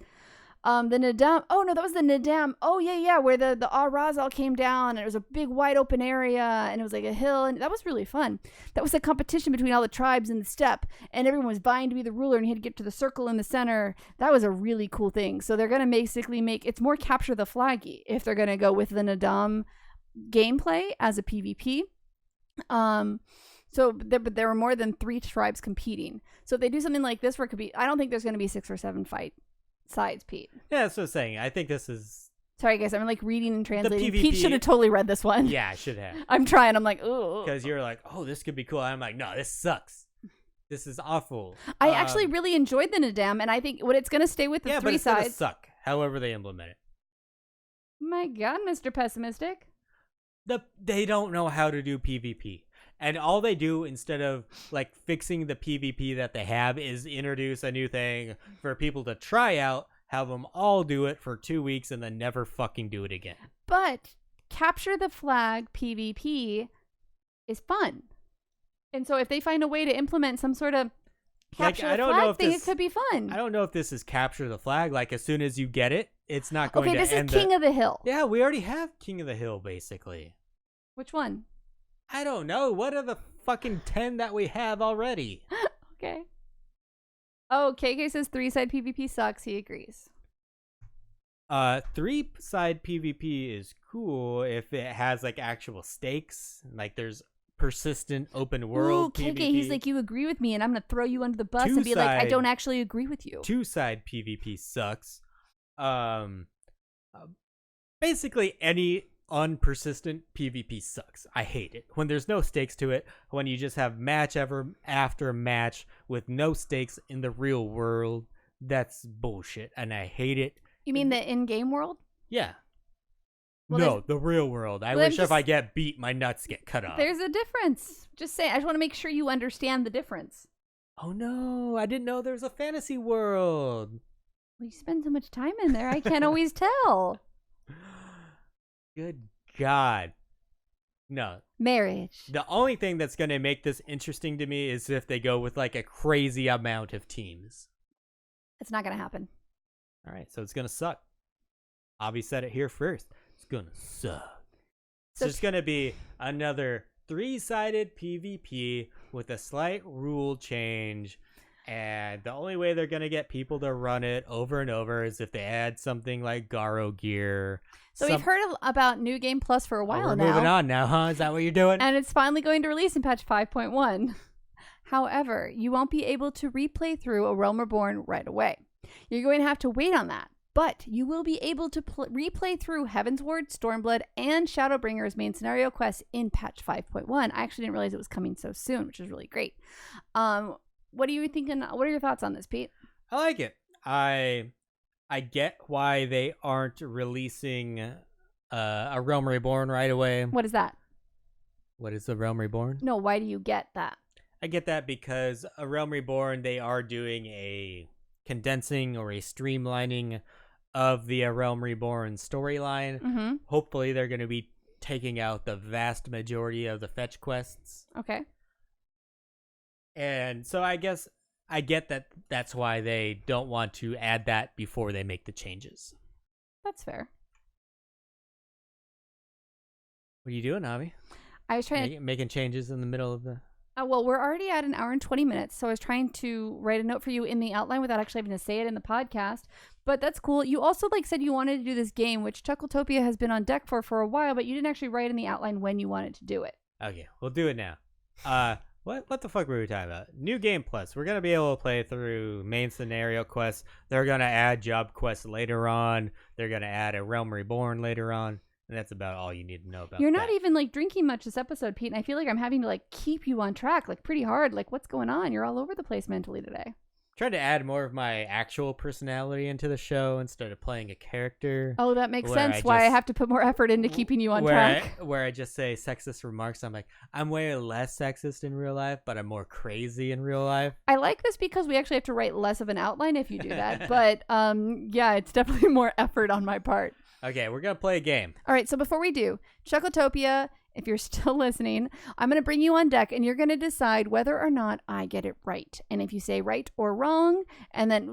S1: the Nadam. Oh no, that was the Nadam. Oh yeah, where the Araz all came down and it was a big wide open area and it was like a hill, and that was really fun. That was a competition between all the tribes in the steppe, and everyone was vying to be the ruler, and you had to get to the circle in the center. That was a really cool thing. So they're gonna basically make it's more capture the flaggy if they're gonna go with the Nadam gameplay as a PvP. So there were more than 3 tribes competing. So if they do something like this where it could be, I don't think there's going to be 6 or 7 fight sides, Pete.
S2: Yeah, that's what I'm saying. I think this is...
S1: Sorry, guys. I'm like reading and translating. Pete should have totally read this one.
S2: Yeah, I should have.
S1: I'm trying. I'm like, ooh.
S2: Because you're like, oh, this could be cool. I'm like, no, this sucks. This is awful.
S1: I actually really enjoyed the Nadam, and I think what it's going to stay with the 3 sides.
S2: Yeah, but it's going to suck, however they implement it.
S1: My God, Mr. Pessimistic.
S2: They don't know how to do PvP. And all they do instead of like fixing the PvP that they have is introduce a new thing for people to try out, have them all do it for 2 weeks, and then never fucking do it again.
S1: But capture the flag PvP is fun. And so if they find a way to implement some sort of capture the flag thing, it could be fun.
S2: I don't know if this is capture the flag. Like as soon as you get it, it's not going to end.
S1: Okay, this is King of the Hill.
S2: Yeah, we already have King of the Hill, basically.
S1: Which one?
S2: I don't know. What are the fucking 10 that we have already?
S1: Okay. Oh, KK says 3-side PvP sucks. He agrees.
S2: 3-side PvP is cool if it has like actual stakes. Like there's persistent open world PvP.
S1: KK, he's like, you agree with me, and I'm going to throw you under the bus and be like, I don't actually agree with you.
S2: 2-side PvP sucks. Basically any unpersistent PvP sucks. I hate it. When there's no stakes to it, when you just have match after match with no stakes in the real world, that's bullshit, and I hate it.
S1: You mean the in-game world?
S2: Yeah. Well, no, the real world. I wish if I get beat, my nuts get cut off.
S1: There's a difference. Just say, I just want to make sure you understand the difference.
S2: Oh no, I didn't know there's a fantasy world.
S1: Well, you spend so much time in there, I can't always tell.
S2: Good God. No.
S1: Marriage.
S2: The only thing that's going to make this interesting to me is if they go with like a crazy amount of teams.
S1: It's not going to happen.
S2: All right, so it's going to suck. Avi said it here first. It's going to suck. So it's going to be another 3-sided PvP with a slight rule change. And the only way they're going to get people to run it over and over is if they add something like Garo gear.
S1: So we've heard about New Game Plus for a while now.
S2: We're moving on now, huh? Is that what you're doing?
S1: And it's finally going to release in patch 5.1. However, you won't be able to replay through A Realm Reborn right away. You're going to have to wait on that. But you will be able to replay through Heavensward, Stormblood, and Shadowbringer's main scenario quests in patch 5.1. I actually didn't realize it was coming so soon, which is really great. what are you thinking? What are your thoughts on this, Pete?
S2: I like it. I get why they aren't releasing a Realm Reborn right away.
S1: What is that?
S2: What is the Realm Reborn?
S1: No, why do you get that?
S2: I get that because a Realm Reborn, they are doing a condensing or a streamlining of the Realm Reborn storyline.
S1: Mm-hmm.
S2: Hopefully, they're going to be taking out the vast majority of the fetch quests.
S1: Okay.
S2: And so I guess I get that that's why they don't want to add that before they make the changes.
S1: That's fair.
S2: What are you doing, Avi?
S1: I was trying
S2: making changes in the middle of the...
S1: well, we're already at an hour and 20 minutes, so I was trying to write a note for you in the outline without actually having to say it in the podcast. But that's cool. You also said you wanted to do this game, which Chuckletopia has been on deck for a while, but you didn't actually write in the outline when you wanted to do it.
S2: Okay, we'll do it now. What the fuck were we talking about? New Game Plus. We're going to be able to play through main scenario quests. They're going to add job quests later on. They're going to add a Realm Reborn later on. And that's about all you need to know about
S1: You're not
S2: that.
S1: even drinking much this episode, Pete, and I feel like I'm having to keep you on track pretty hard. What's going on? You're all over the place mentally today.
S2: Tried to add more of my actual personality into the show instead of playing a character.
S1: Oh, that makes sense. Why I have to put more effort into keeping you on track.
S2: Where I just say sexist remarks. I'm I'm way less sexist in real life, but I'm more crazy in real life.
S1: I like this because we actually have to write less of an outline if you do that. But yeah, it's definitely more effort on my part.
S2: Okay, we're going to play a game.
S1: All right, so before we do, Chuckletopia, if you're still listening, I'm going to bring you on deck and you're going to decide whether or not I get it right. And if you say right or wrong, and then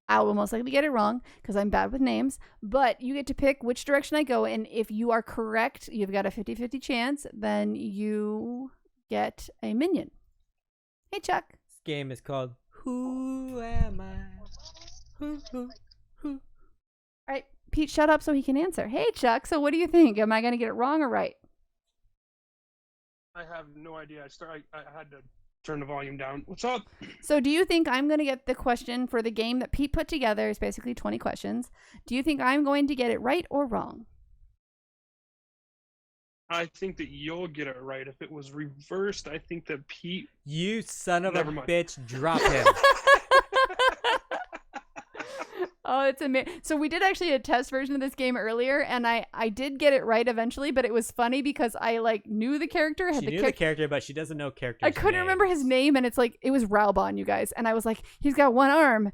S1: I will most likely get it wrong because I'm bad with names, but you get to pick which direction I go. And if you are correct, you've got a 50-50 chance, then you get a minion. Hey, Chuck.
S2: This game is called Who Am I? Who?
S1: All right, Pete, shut up so he can answer. Hey, Chuck, so what do you think? Am I going to get it wrong or right?
S4: I have no idea. I had to turn the volume down. What's up?
S1: So do you think I'm going to get the question for the game that Pete put together? Is basically 20 questions. Do you think I'm going to get it right or wrong?
S4: I think that you'll get it right. If it was reversed, I think that Pete...
S2: You son of
S4: Never
S2: a
S4: mind.
S2: bitch, drop him.
S1: Oh, it's amazing. So we did actually a test version of this game earlier, and I did get it right eventually, but it was funny because I knew the character.
S2: She knew the character, but she doesn't know characters.
S1: I couldn't remember his name, and it's it was Raubon, you guys. And I was like, he's got one arm,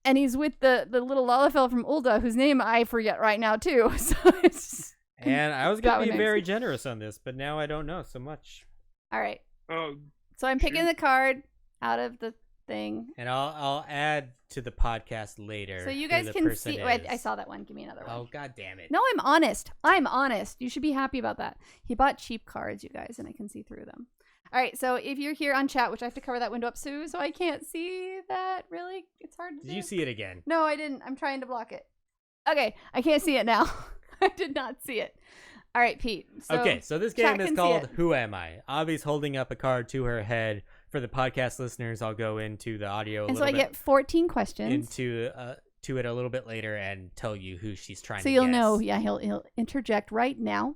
S1: and he's with the little Lalafell from Ulda, whose name I forget right now, too. So it's...
S2: And I was going to be very generous on this, but now I don't know so much.
S1: All right.
S4: Oh,
S1: So I'm picking the card out of the thing.
S2: And I'll add to the podcast later.
S1: So you
S2: who
S1: guys
S2: the
S1: can
S2: person
S1: see. Wait,
S2: is.
S1: I saw that one. Give me another one.
S2: Oh, god damn it.
S1: No, I'm honest. I'm honest. You should be happy about that. He bought cheap cards, you guys, and I can see through them. All right, so if you're here on chat, which I have to cover that window up soon, so I can't see that, really? It's hard to
S2: Did you see it again?
S1: No, I didn't. I'm trying to block it. Okay, I can't see it now. I did not see it. All right, Pete.
S2: So this game is called Who Am I? Avi's holding up a card to her head. For the podcast listeners, I'll go into the audio
S1: and so I get 14 questions.
S2: Into to it a little bit later and tell you who she's trying to guess.
S1: So you'll know. Yeah, he'll interject right now.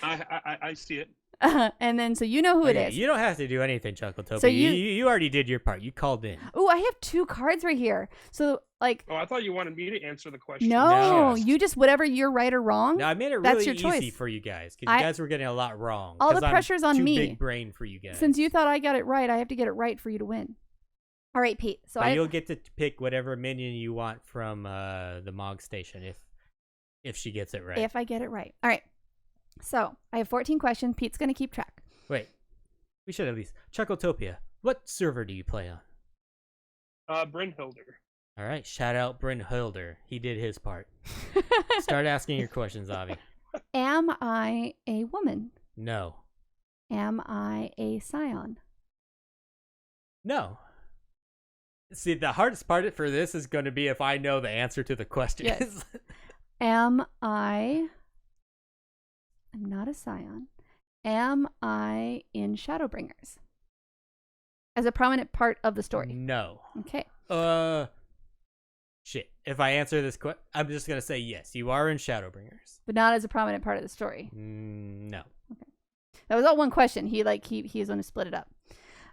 S4: I see it.
S1: And then so you know who it is.
S2: You don't have to do anything, Chuckletopia.
S1: So
S2: you already did your part. You called in.
S1: Oh, I have 2 cards right here. So
S4: Oh, I thought you wanted me to answer the question.
S1: No, you just whatever you're right or wrong.
S2: No, I made it
S1: that's
S2: really
S1: your
S2: easy
S1: choice.
S2: for you guys because you guys were getting a lot wrong.
S1: All the pressure's on me.
S2: Too big brain for you guys.
S1: Since you thought I got it right, I have to get it right for you to win. All right, Pete. So
S2: you'll get to pick whatever minion you want from the Mog station if she gets it right.
S1: If I get it right. All right. So I have 14 questions. Pete's going to keep track.
S2: Wait. We should at least. Chuckletopia, what server do you play on?
S4: Brynhilder.
S2: All right. Shout out Brynhilder. He did his part. Start asking your questions, Avi.
S1: Am I a woman?
S2: No.
S1: Am I a scion?
S2: No. See, the hardest part for this is going to be if I know the answer to the question.
S1: Yes. I'm not a scion. Am I in Shadowbringers? As a prominent part of the story?
S2: No.
S1: Okay.
S2: Shit. If I answer this question, I'm just going to say yes. You are in Shadowbringers.
S1: But not as a prominent part of the story?
S2: No.
S1: Okay. That was all one question. He was going to split it up.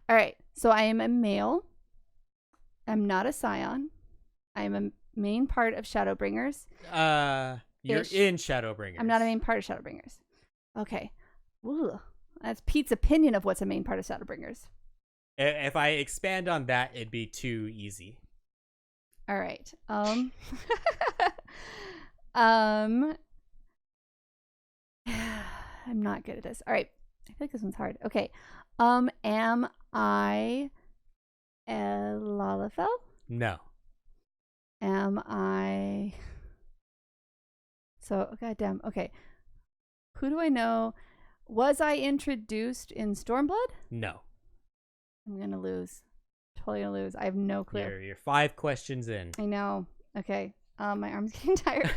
S1: All right. So I am a male. I'm not a scion. I'm a main part of Shadowbringers.
S2: You're in Shadowbringers.
S1: I'm not a main part of Shadowbringers. Okay. Ooh, that's Pete's opinion of what's a main part of Shadowbringers.
S2: If I expand on that, it'd be too easy.
S1: All right. I'm not good at this. All right. I feel like this one's hard. Okay. Am I a Lalafell?
S2: No.
S1: Am I... So, goddamn. Okay. Who do I know? Was I introduced in Stormblood?
S2: No.
S1: I'm going to lose. Totally going to lose. I have no clue.
S2: You're 5 questions in.
S1: I know. Okay. My arm's getting tired.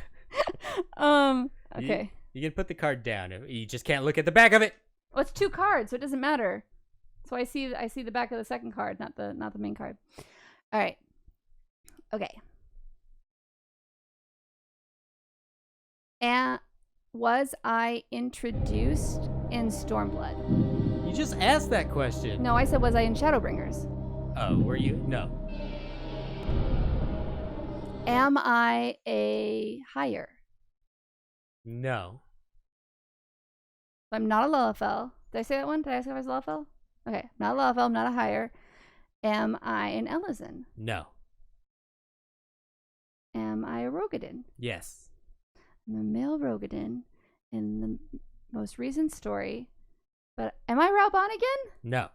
S1: Okay.
S2: You can put the card down. You just can't look at the back of it.
S1: Well, it's 2 cards, so it doesn't matter. So I see the back of the second card, not the main card. All right. Okay. And was I introduced in Stormblood?
S2: You just asked that question.
S1: No, I said was I in Shadowbringers?
S2: Oh, were you? No.
S1: Am I a higher?
S2: No.
S1: I'm not a Lalafell. Did I say that one? Did I ask if I was a Lalafell? Okay, not a Lalafell. I'm not a higher. Am I an Ellison?
S2: No.
S1: Am I a Rogadin?
S2: Yes.
S1: I'm a male Rogadin in the most recent story. But am I Ralbon again?
S2: No.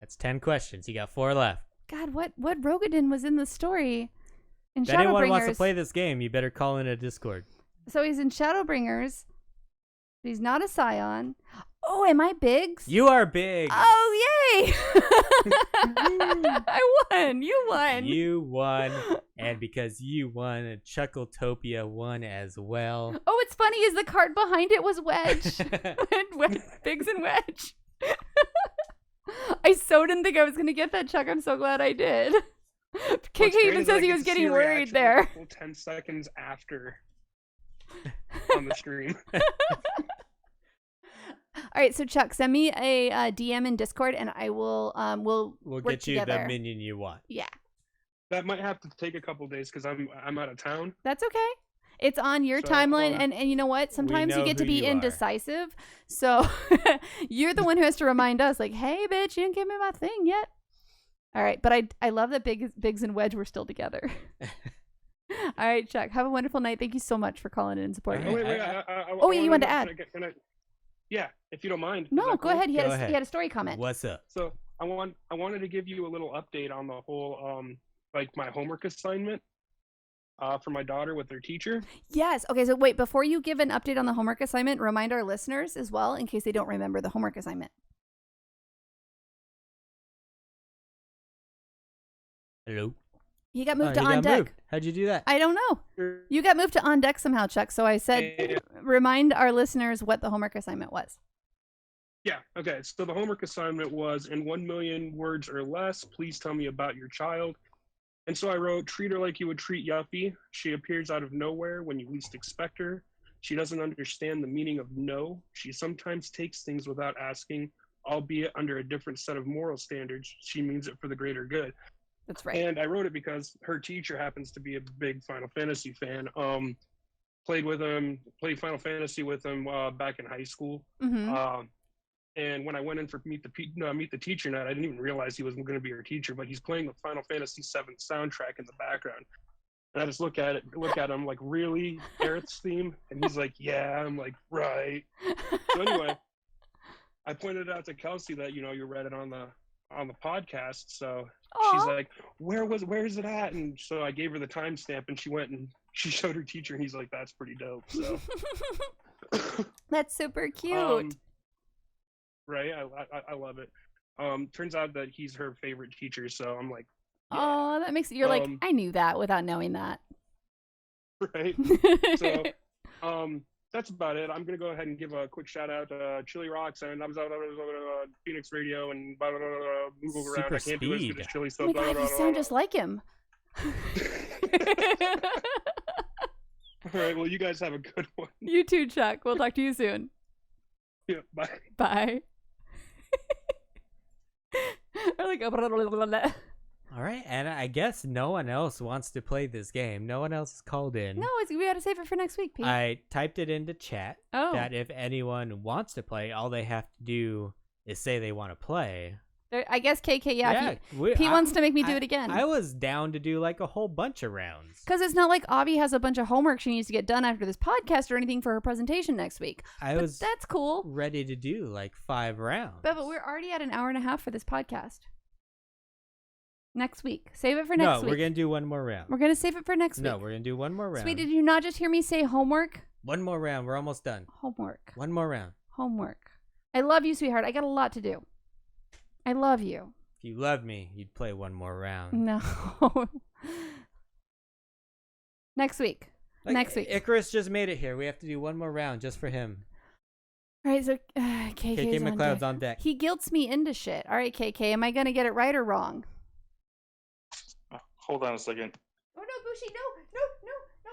S2: That's 10 questions. You got 4 left.
S1: God, what Rogadin was in the story in
S2: If anyone wants to
S1: Shadowbringers?
S2: play this game, you better call in a Discord.
S1: So he's in Shadowbringers. He's not a scion. Oh, am I Biggs?
S2: You are big.
S1: Oh, yay! I won. You won.
S2: You won. And because you won, Chuckletopia won as well.
S1: Oh, what's funny is the card behind it was Wedge. Biggs and Wedge. I so didn't think I was going to get that, Chuck. I'm so glad I did. KK even says he was getting worried there.
S4: 10 seconds after on the stream.
S1: All right, so Chuck, send me a DM in Discord, and I will we'll
S2: We'll
S1: work
S2: get you
S1: together.
S2: the minion you want.
S1: Yeah,
S4: That might have to take a couple days because I'm out of town.
S1: that's okay. It's on your
S4: So,
S1: timeline, and you know what? Sometimes you
S2: know
S1: get to
S2: who
S1: be
S2: you are.
S1: indecisive, so you're the one who has to remind us, like, hey, bitch, you didn't give me my thing yet. All right, but I love that Biggs and Wedge were still together. All right, Chuck, have a wonderful night. Thank you so much for calling in and supporting.
S4: Oh,
S1: me.
S4: wait.
S1: Oh, yeah, you wanted to add.
S4: Yeah, if you don't mind. Is
S1: No,
S4: that
S1: go
S4: cool?
S1: ahead. He
S2: Go
S1: had
S2: ahead.
S1: a story comment.
S2: What's up?
S4: So I wanted to give you a little update on the whole like my homework assignment for my daughter with their teacher.
S1: Yes. Okay, so wait, before you give an update on the homework assignment, remind our listeners as well, in case they don't remember the homework assignment.
S2: Hello?
S1: He got moved to
S2: he
S1: on
S2: got
S1: deck.
S2: moved. How'd you do that?
S1: I don't know. You got moved to on deck somehow, Chuck. So I said, remind our listeners what the homework assignment was.
S4: Yeah, okay. So the homework assignment was, in 1 million words or less, please tell me about your child. And so I wrote, treat her like you would treat Yuffie. She appears out of nowhere when you least expect her. She doesn't understand the meaning of no. She sometimes takes things without asking, albeit under a different set of moral standards. She means it for the greater good.
S1: That's right.
S4: And I wrote it because her teacher happens to be a big Final Fantasy fan. Played Final Fantasy with him back in high school.
S1: Mm-hmm.
S4: And when I went in for meet the teacher night, I didn't even realize he was going to be her teacher. But he's playing the Final Fantasy VII soundtrack in the background, and I just look at him like, really, Aerith's theme? And he's like, yeah. I'm like, right. So anyway, I pointed out to Kelsey that you read it on the podcast. So she's like, where is it at? And so I gave her the timestamp, and she went and she showed her teacher, and he's like, that's pretty dope. So
S1: That's super cute.
S4: Right, I love it. Turns out that he's her favorite teacher, so I'm like, yeah.
S1: Oh, that makes you're like, I knew that without knowing that.
S4: Right. So that's about it. I'm gonna go ahead and give a quick shout out to Chili Rocks, and I was out on Phoenix Radio and move around. I can't do as good as Chili, so
S1: Oh my God, you sound just like him.
S4: All right, well, you guys have a good one.
S1: You too, Chuck. We'll talk to you soon.
S4: Yeah, bye.
S1: Bye. like, no,
S2: All right, and I guess no one else wants to play this game. No one else is called in.
S1: we got to save it for next week, Pete.
S2: I typed it into chat
S1: Oh.
S2: that if anyone wants to play, all they have to do is say they want to play.
S1: I guess KK, yeah.
S2: Yeah,
S1: Pete wants to make me do it again.
S2: I was down to do like a whole bunch of rounds.
S1: Because it's not like Avi has a bunch of homework she needs to get done after this podcast or anything for her presentation next week. That's cool.
S2: Ready to do like 5 rounds.
S1: But we're already at an hour and a half for this podcast. Next week. Save it for next week.
S2: No, we're going to do one more round.
S1: We're going to save it for next week.
S2: No, we're going to do one more round.
S1: Sweet, did you not just hear me say homework?
S2: One more round. We're almost done.
S1: Homework.
S2: One more round.
S1: Homework. I love you, sweetheart. I got a lot to do. I love you.
S2: If you loved me, you'd play one more round.
S1: No. Next week. Next week.
S2: Icarus just made it here. We have to do one more round just for him.
S1: All right, so KK
S2: McLeod's on deck.
S1: He guilts me into shit. All right, KK, am I going to get it right or wrong?
S5: Hold on a second.
S1: Oh, no, Bushi, no,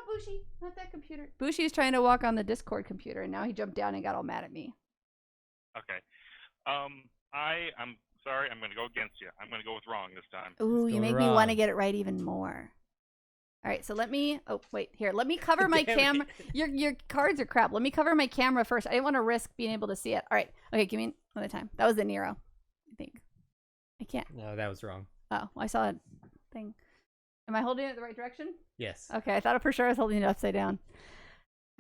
S1: Bushi. Not that computer. Bushi is trying to walk on the Discord computer, and now he jumped down and got all mad at me.
S5: Okay. I'm sorry. I'm going to go against you. I'm going to go with wrong this time.
S1: Ooh, you make me want to get it right even more. All right, so let me. Oh, wait, here. Let me cover my camera. Your cards are crap. Let me cover my camera first. I didn't want to risk being able to see it. All right. Okay, give me another time. That was the Nero, I think. I can't.
S2: No, that was wrong.
S1: Oh, I saw a thing. Am I holding it the right direction?
S2: Yes.
S1: Okay, I thought for sure I was holding it upside down.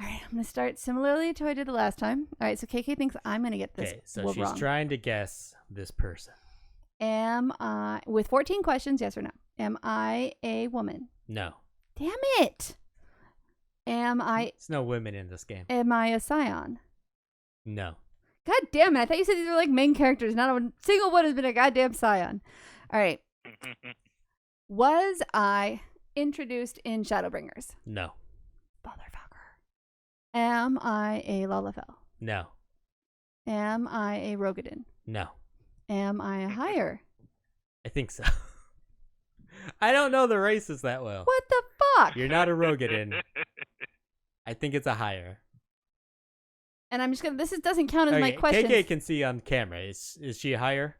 S1: All right, I'm going to start similarly to what I did the last time. All right, so KK thinks I'm going to get this
S2: Okay, so she's
S1: wrong.
S2: trying to guess this person.
S1: Am I, with 14 questions, yes or no? Am I a woman?
S2: No.
S1: Damn it.
S2: There's no women in this game.
S1: Am I a scion?
S2: No.
S1: God damn it. I thought you said these were like main characters. Not a single one has been a goddamn scion. All right. Was I introduced in Shadowbringers?
S2: No.
S1: Motherfucker. Am I a Lalafell?
S2: No.
S1: Am I a Rogadin?
S2: No.
S1: Am I a hire?
S2: I think so. I don't know the races that well.
S1: What the fuck?
S2: You're not a Rogadin. I think it's a hire.
S1: And I'm just gonna. This doesn't count as my question.
S2: KK can see on camera. Is she a hire?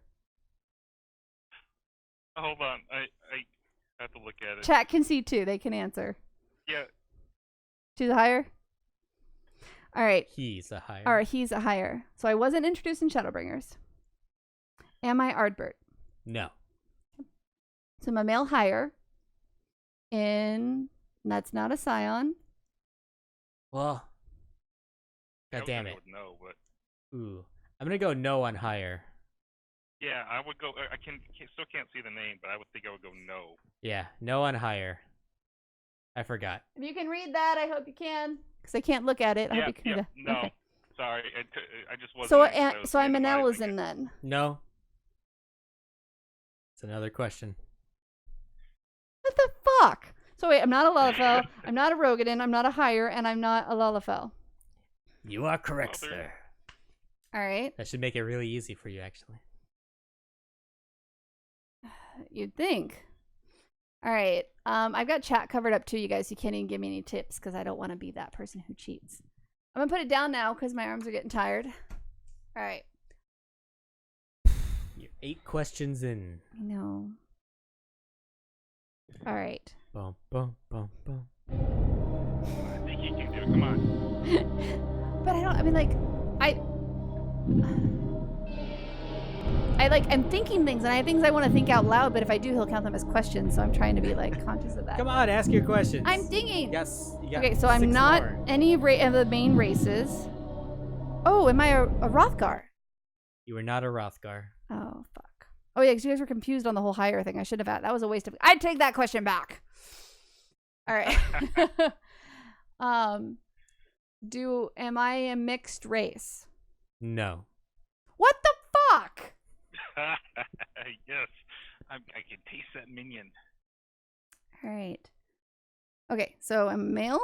S5: Hold on. I have to look at it.
S1: Chat can see too. They can answer.
S5: Yeah.
S1: She's a hire. All right.
S2: He's a hire.
S1: All right. He's a hire. So I wasn't introduced in Shadowbringers. Am I Ardbert?
S2: No.
S1: So I'm a male hire. That's not a scion.
S2: Well. God damn it.
S5: No, but
S2: Ooh. I'm going to go no on hire.
S5: yeah, I would go. I still can't see the name, but I would think I would go no.
S2: Yeah, no on hire. I forgot.
S1: If you can read that, I hope you can. Because I can't look at it. I hope you can read it.
S5: No.
S1: Okay.
S5: Sorry, I just wasn't.
S1: So I'm an Elizin then.
S2: No. It's another question.
S1: What the fuck? So wait, I'm not a Lalafell, I'm not a Rogadin, I'm not a hire, and I'm not a Lalafell.
S2: You are correct, sir.
S1: All right.
S2: That should make it really easy for you, actually.
S1: You'd think. All right. I've got chat covered up too, you guys. You can't even give me any tips because I don't want to be that person who cheats. I'm going to put it down now because my arms are getting tired. All right.
S2: You're 8 questions in.
S1: I know. All right.
S2: Bum, bum, bum, bum.
S5: I think you can do it. Come on.
S1: But I don't, I mean, like, I'm thinking things, and I have things I want to think out loud, but if I do, he'll count them as questions, so I'm trying to be, like, conscious of that.
S2: Come on, ask your questions.
S1: I'm thinking.
S2: Yes.
S1: Okay, so I'm not any of the main races. Oh, am I a Rothgar?
S2: You were not a Rothgar.
S1: Oh, fuck. Oh, yeah, because you guys were confused on the whole hire thing. I should have had. That was a waste of. I'd take that question back. All right. Am I a mixed race?
S2: No.
S1: What the fuck?
S5: Yes, I can taste that minion.
S1: All right. Okay, so I'm male.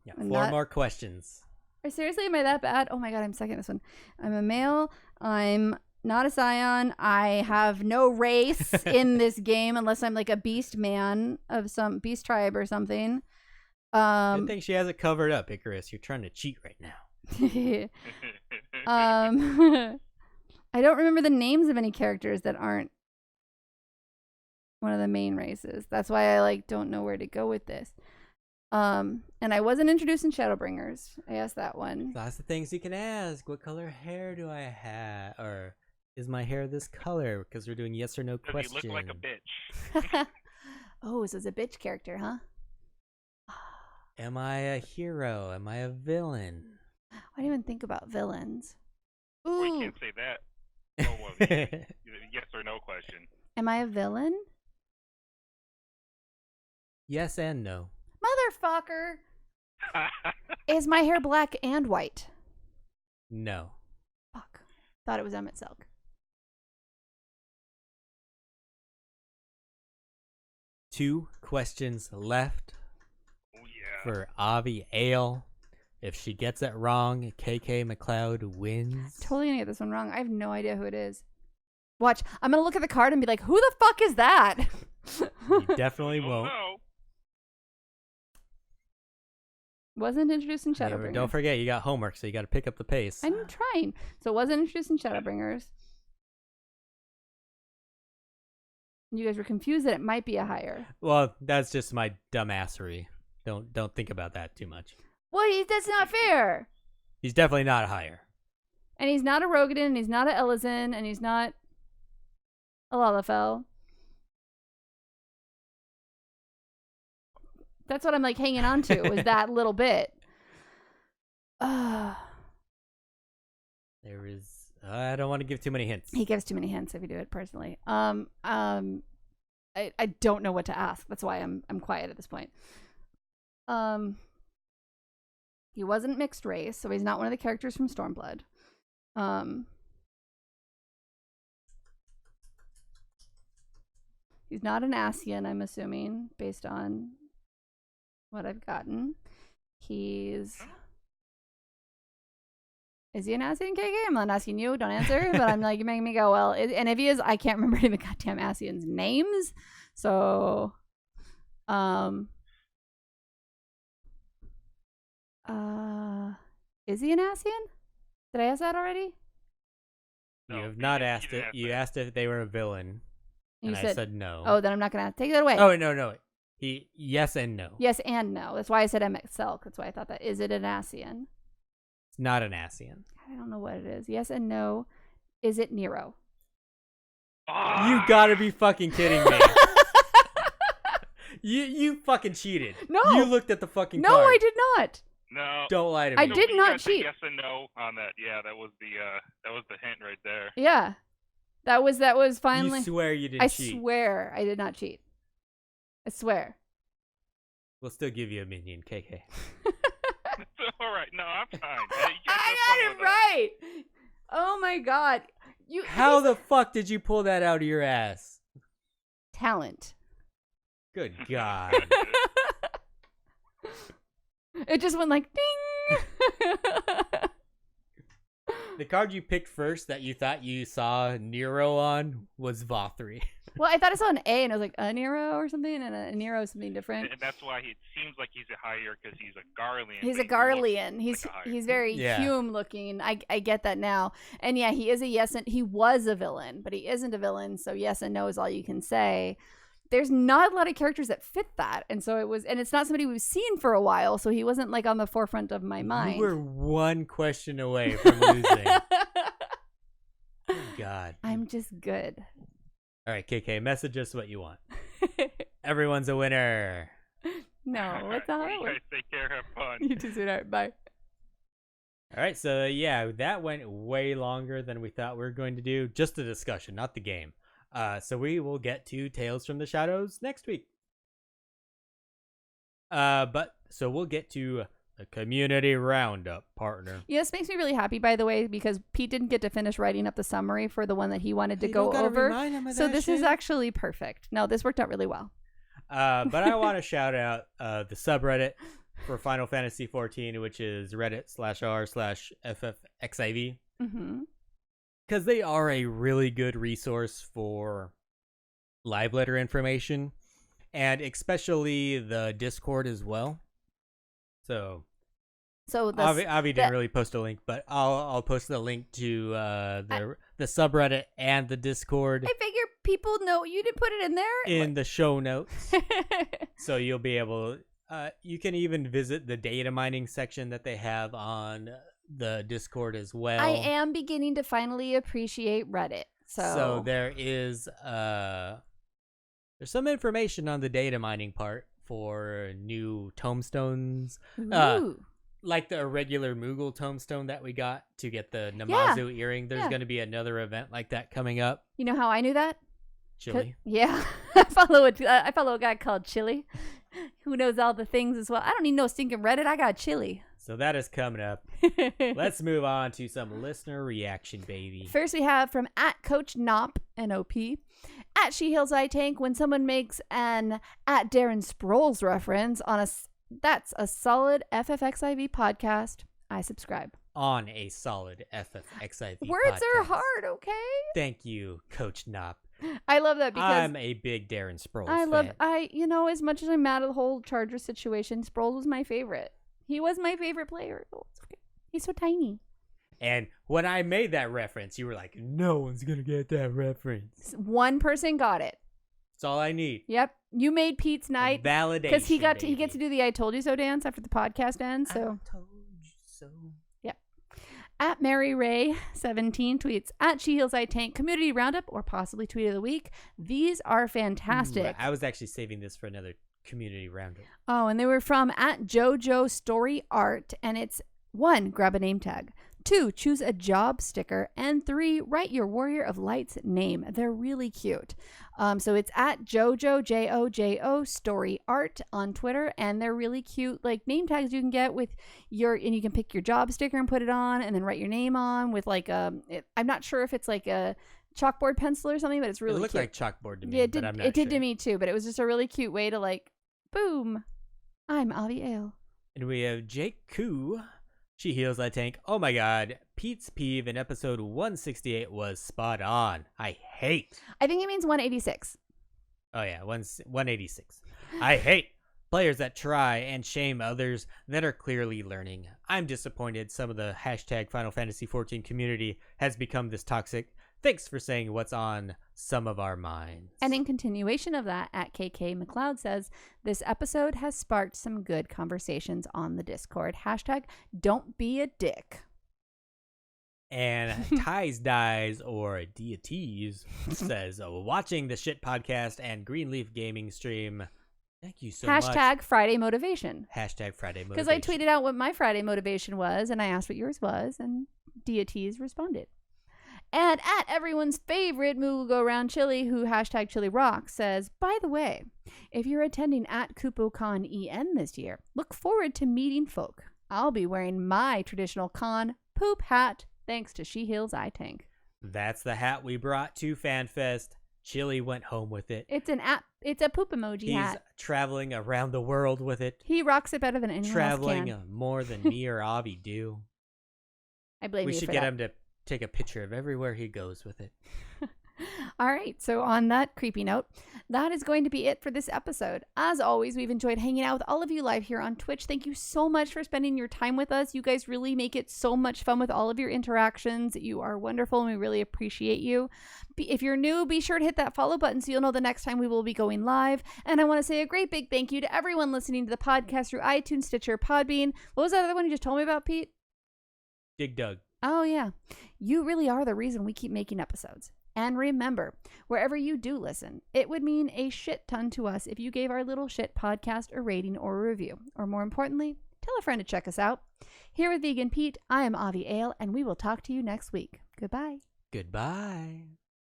S2: Yeah,
S1: I'm
S2: 4
S1: not-
S2: more questions.
S1: Seriously, am I that bad? Oh my god, I'm sucking at this one. I'm a male. I'm not a scion. I have no race in this game unless I'm like a beast man of some beast tribe or something.
S2: Good thing she has it covered up, Icarus. You're trying to cheat right now.
S1: I don't remember the names of any characters that aren't One of the main races. That's why I don't know where to go with this. And I wasn't introduced in Shadowbringers. I asked that one.
S2: Lots of things you can ask. What color hair do I have? Or is my hair this color? Because we're doing yes or no
S5: Does
S2: question.
S5: he look like a bitch?
S1: Oh, so it's a bitch character, huh?
S2: Am I a hero? Am I a villain?
S1: I didn't even think about villains.
S5: Well, you
S1: Ooh,
S5: can't say that. Oh, well, yes or no question.
S1: am I a villain?
S2: Yes and no.
S1: Motherfucker! Is my hair black and white?
S2: No.
S1: Fuck. Thought it was Emmett Silk.
S2: Two questions left
S5: Oh, yeah.
S2: for Avi Ale. If she gets it wrong, KK McLeod wins.
S1: Totally gonna get this one wrong. I have no idea who it is. Watch. I'm gonna look at the card and be like, who the fuck is that?
S2: You definitely
S5: Oh,
S2: won't.
S5: no.
S1: Wasn't introduced in
S2: Yeah,
S1: Shadowbringers.
S2: don't forget, you got homework, so you got to pick up the pace.
S1: I'm trying. So it wasn't introduced in Shadowbringers. You guys were confused that it might be a hire.
S2: Well, that's just my dumbassery. Don't think about that too much.
S1: Well, that's not fair.
S2: He's definitely not a hire.
S1: And he's not a Rogadin, and he's not a Elizin, and he's not a Lalafell. That's what I'm hanging on to, was that little bit.
S2: There is. I don't want to give too many hints.
S1: He gives too many hints if you do it personally. I don't know what to ask. That's why I'm quiet at this point. He wasn't mixed race, so he's not one of the characters from Stormblood. He's not an Ascian, I'm assuming, based on what I've gotten. Is he an Ascian, KK? I'm not asking you, don't answer. But I'm you're making me go, well, and if he is, I can't remember any of the goddamn Ascians' names. So, is he an Ascian? Did I ask that already?
S2: You
S5: No,
S2: have not
S5: you
S2: asked
S5: didn't
S2: it.
S5: ask
S2: You
S5: that.
S2: asked if they were a villain,
S1: You
S2: and I said no.
S1: Oh, then I'm not gonna take that away.
S2: Oh, no. Yes and no.
S1: Yes and no. That's why I said Emmett Silk. That's why I thought that. Is it an Ascian?
S2: It's not an Ascian.
S1: I don't know what it is. Yes and no. Is it Nero?
S2: You gotta be fucking kidding me. You fucking cheated.
S1: No.
S2: You looked at the fucking
S1: No,
S2: card.
S1: I did not.
S5: No.
S2: Don't lie to me.
S1: I did
S5: we
S1: not
S5: got the
S1: cheat.
S5: Yes and no on that. Yeah, that was the hint right there.
S1: Yeah. That was finally.
S2: You swear you didn't
S1: I
S2: cheat.
S1: swear I did not cheat. I swear.
S2: We'll still give you a minion, KK.
S5: All right. No, I'm fine. Yeah, you guys
S1: I
S5: have
S1: got
S5: fun
S1: it
S5: with that.
S1: right. Oh my god.
S2: How the fuck did you pull that out of your ass?
S1: talent.
S2: Good God.
S1: It just went ding.
S2: The card you picked first that you thought you saw Nero on was Vothri.
S1: Well, I thought I saw an A and I was like, a Nero or something, and a Nero is something different.
S5: And that's why it seems like he's a hire because he's a Garlean.
S1: He's
S5: but
S1: a
S5: he looks
S1: Garlean. He's
S5: like a hire.
S1: he's very
S2: Yeah.
S1: Hume looking. I get that now. And yeah, he is a yes and he was a villain, but he isn't a villain. So yes and no is all you can say. There's not a lot of characters that fit that, and so it was, and it's not somebody we've seen for a while, so he wasn't on the forefront of my mind.
S2: You were one question away from losing. Good God.
S1: I'm just good.
S2: All right, KK, message us what you want. Everyone's a winner.
S1: No, what's not?
S5: You guys take care. Have fun.
S1: You too, sweetheart. Bye.
S2: All right, so yeah, that went way longer than we thought we were going to do. Just a discussion, not the game. So we will get to Tales from the Shadows next week. So we'll get to the community roundup, partner.
S1: Yeah, this makes me really happy, by the way, because Pete didn't get to finish writing up the summary for the one that he wanted to go over. So this is actually perfect. No, this worked out really well.
S2: But I want to shout out the subreddit for Final Fantasy XIV, which is reddit/r/ffxiv.
S1: Mm-hmm.
S2: Because they are a really good resource for live letter information, and especially the Discord as well. So Avi didn't really post a link, but I'll post the link to the subreddit and the Discord.
S1: I figure people know you didn't put it in there?
S2: in the show notes. So you'll be able, you can even visit the data mining section that they have on the Discord as well.
S1: I am beginning to finally appreciate Reddit.
S2: So there is, there's some information on the data mining part for new tombstones.
S1: Ooh.
S2: Like the irregular Moogle tombstone that we got to get the Namazu earring. There's going to be another event like that coming up.
S1: You know how I knew that?
S2: Chili.
S1: Yeah. I follow a guy called Chili who knows all the things as well. I don't need no stinking Reddit. I got Chili.
S2: So that is coming up. Let's move on to some listener reaction, baby.
S1: First we have from @CoachNop, N-O-P. @SheHealsITank, when someone makes an @Darren Sproles reference on that's a solid FFXIV podcast, I subscribe.
S2: On a solid FFXIV
S1: Words
S2: podcast.
S1: are hard, okay?
S2: Thank you, Coach Knopp.
S1: I love that because
S2: I'm a big Darren Sproles fan.
S1: As much as I'm mad at the whole Charger situation, Sproles was my favorite. He was my favorite player. Oh, it's okay. He's so tiny.
S2: And when I made that reference, you were like, no one's going to get that reference.
S1: One person got it.
S2: That's all I need.
S1: Yep. You made Pete's night.
S2: Validation.
S1: Because he gets to do the I told you so dance after the podcast ends. So
S2: I told you so.
S1: Yep. @MaryRay17 tweets, @SheHealsITank, community roundup, or possibly tweet of the week. These are fantastic.
S2: Ooh, I was actually saving this for another community roundup.
S1: Oh, and they were from @JoJo Story Art, and it's 1, grab a name tag. 2, choose a job sticker. And 3, write your Warrior of Light's name. They're really cute. So it's @JoJo, JoJo Story Art on Twitter, and they're really cute, like name tags you can get with and you can pick your job sticker and put it on, and then write your name on with like I'm not sure if it's like a chalkboard pencil or something, but it's really
S2: It looked
S1: cute.
S2: like chalkboard to me,
S1: Yeah,
S2: but I'm not
S1: it did
S2: sure.
S1: to me too, but it was just a really cute way to like, boom, I'm Avi Ale.
S2: And we have Jake Koo. She heals, I tank. Oh my god, Pete's peeve in episode 168 was spot on. I hate.
S1: I think it means 186.
S2: Oh yeah, 186. I hate players that try and shame others that are clearly learning. I'm disappointed some of the Final Fantasy XIV community has become this toxic. Thanks for saying what's on some of our minds.
S1: And in continuation of that, @KK McLeod says, this episode has sparked some good conversations on the Discord. #don't be a dick.
S2: And Ties Dies or Deities says, watching the shit podcast and Greenleaf Gaming stream. Thank you so much.
S1: #Friday Motivation.
S2: #Friday Motivation.
S1: Because I tweeted out what my Friday motivation was, and I asked what yours was, and Deities responded. And everyone's favorite Moogle Go Round Chili, who #Chili Rock, says, by the way, if you're attending @KupoCon EN this year, look forward to meeting folk. I'll be wearing my traditional con poop hat, thanks to She Heals I Tank.
S2: That's the hat we brought to FanFest. Chili went home with it.
S1: It's a poop emoji hat.
S2: He's traveling around the world with it.
S1: He rocks it better than anyone
S2: Traveling
S1: else can.
S2: more than Nier Avi do.
S1: I blame
S2: we
S1: you
S2: should
S1: for
S2: get
S1: that.
S2: him to take a picture of everywhere he goes with it.
S1: All right, so on that creepy note, that is going to be it for this episode. As always, we've enjoyed hanging out with all of you live here on Twitch. Thank you so much for spending your time with us. You guys really make it so much fun with all of your interactions. You are wonderful, and we really appreciate you. If you're new, be sure to hit that follow button so you'll know the next time we will be going live. And I want to say a great big thank you to everyone listening to the podcast through iTunes, Stitcher, Podbean. What was that other one you just told me about, Pete?
S2: Dig Dug.
S1: Oh, yeah. You really are the reason we keep making episodes. And remember, wherever you do listen, it would mean a shit ton to us if you gave our little shit podcast a rating or a review. Or more importantly, tell a friend to check us out. Here with Vegan Pete, I am Avi Ale, and we will talk to you next week. Goodbye.
S2: Goodbye.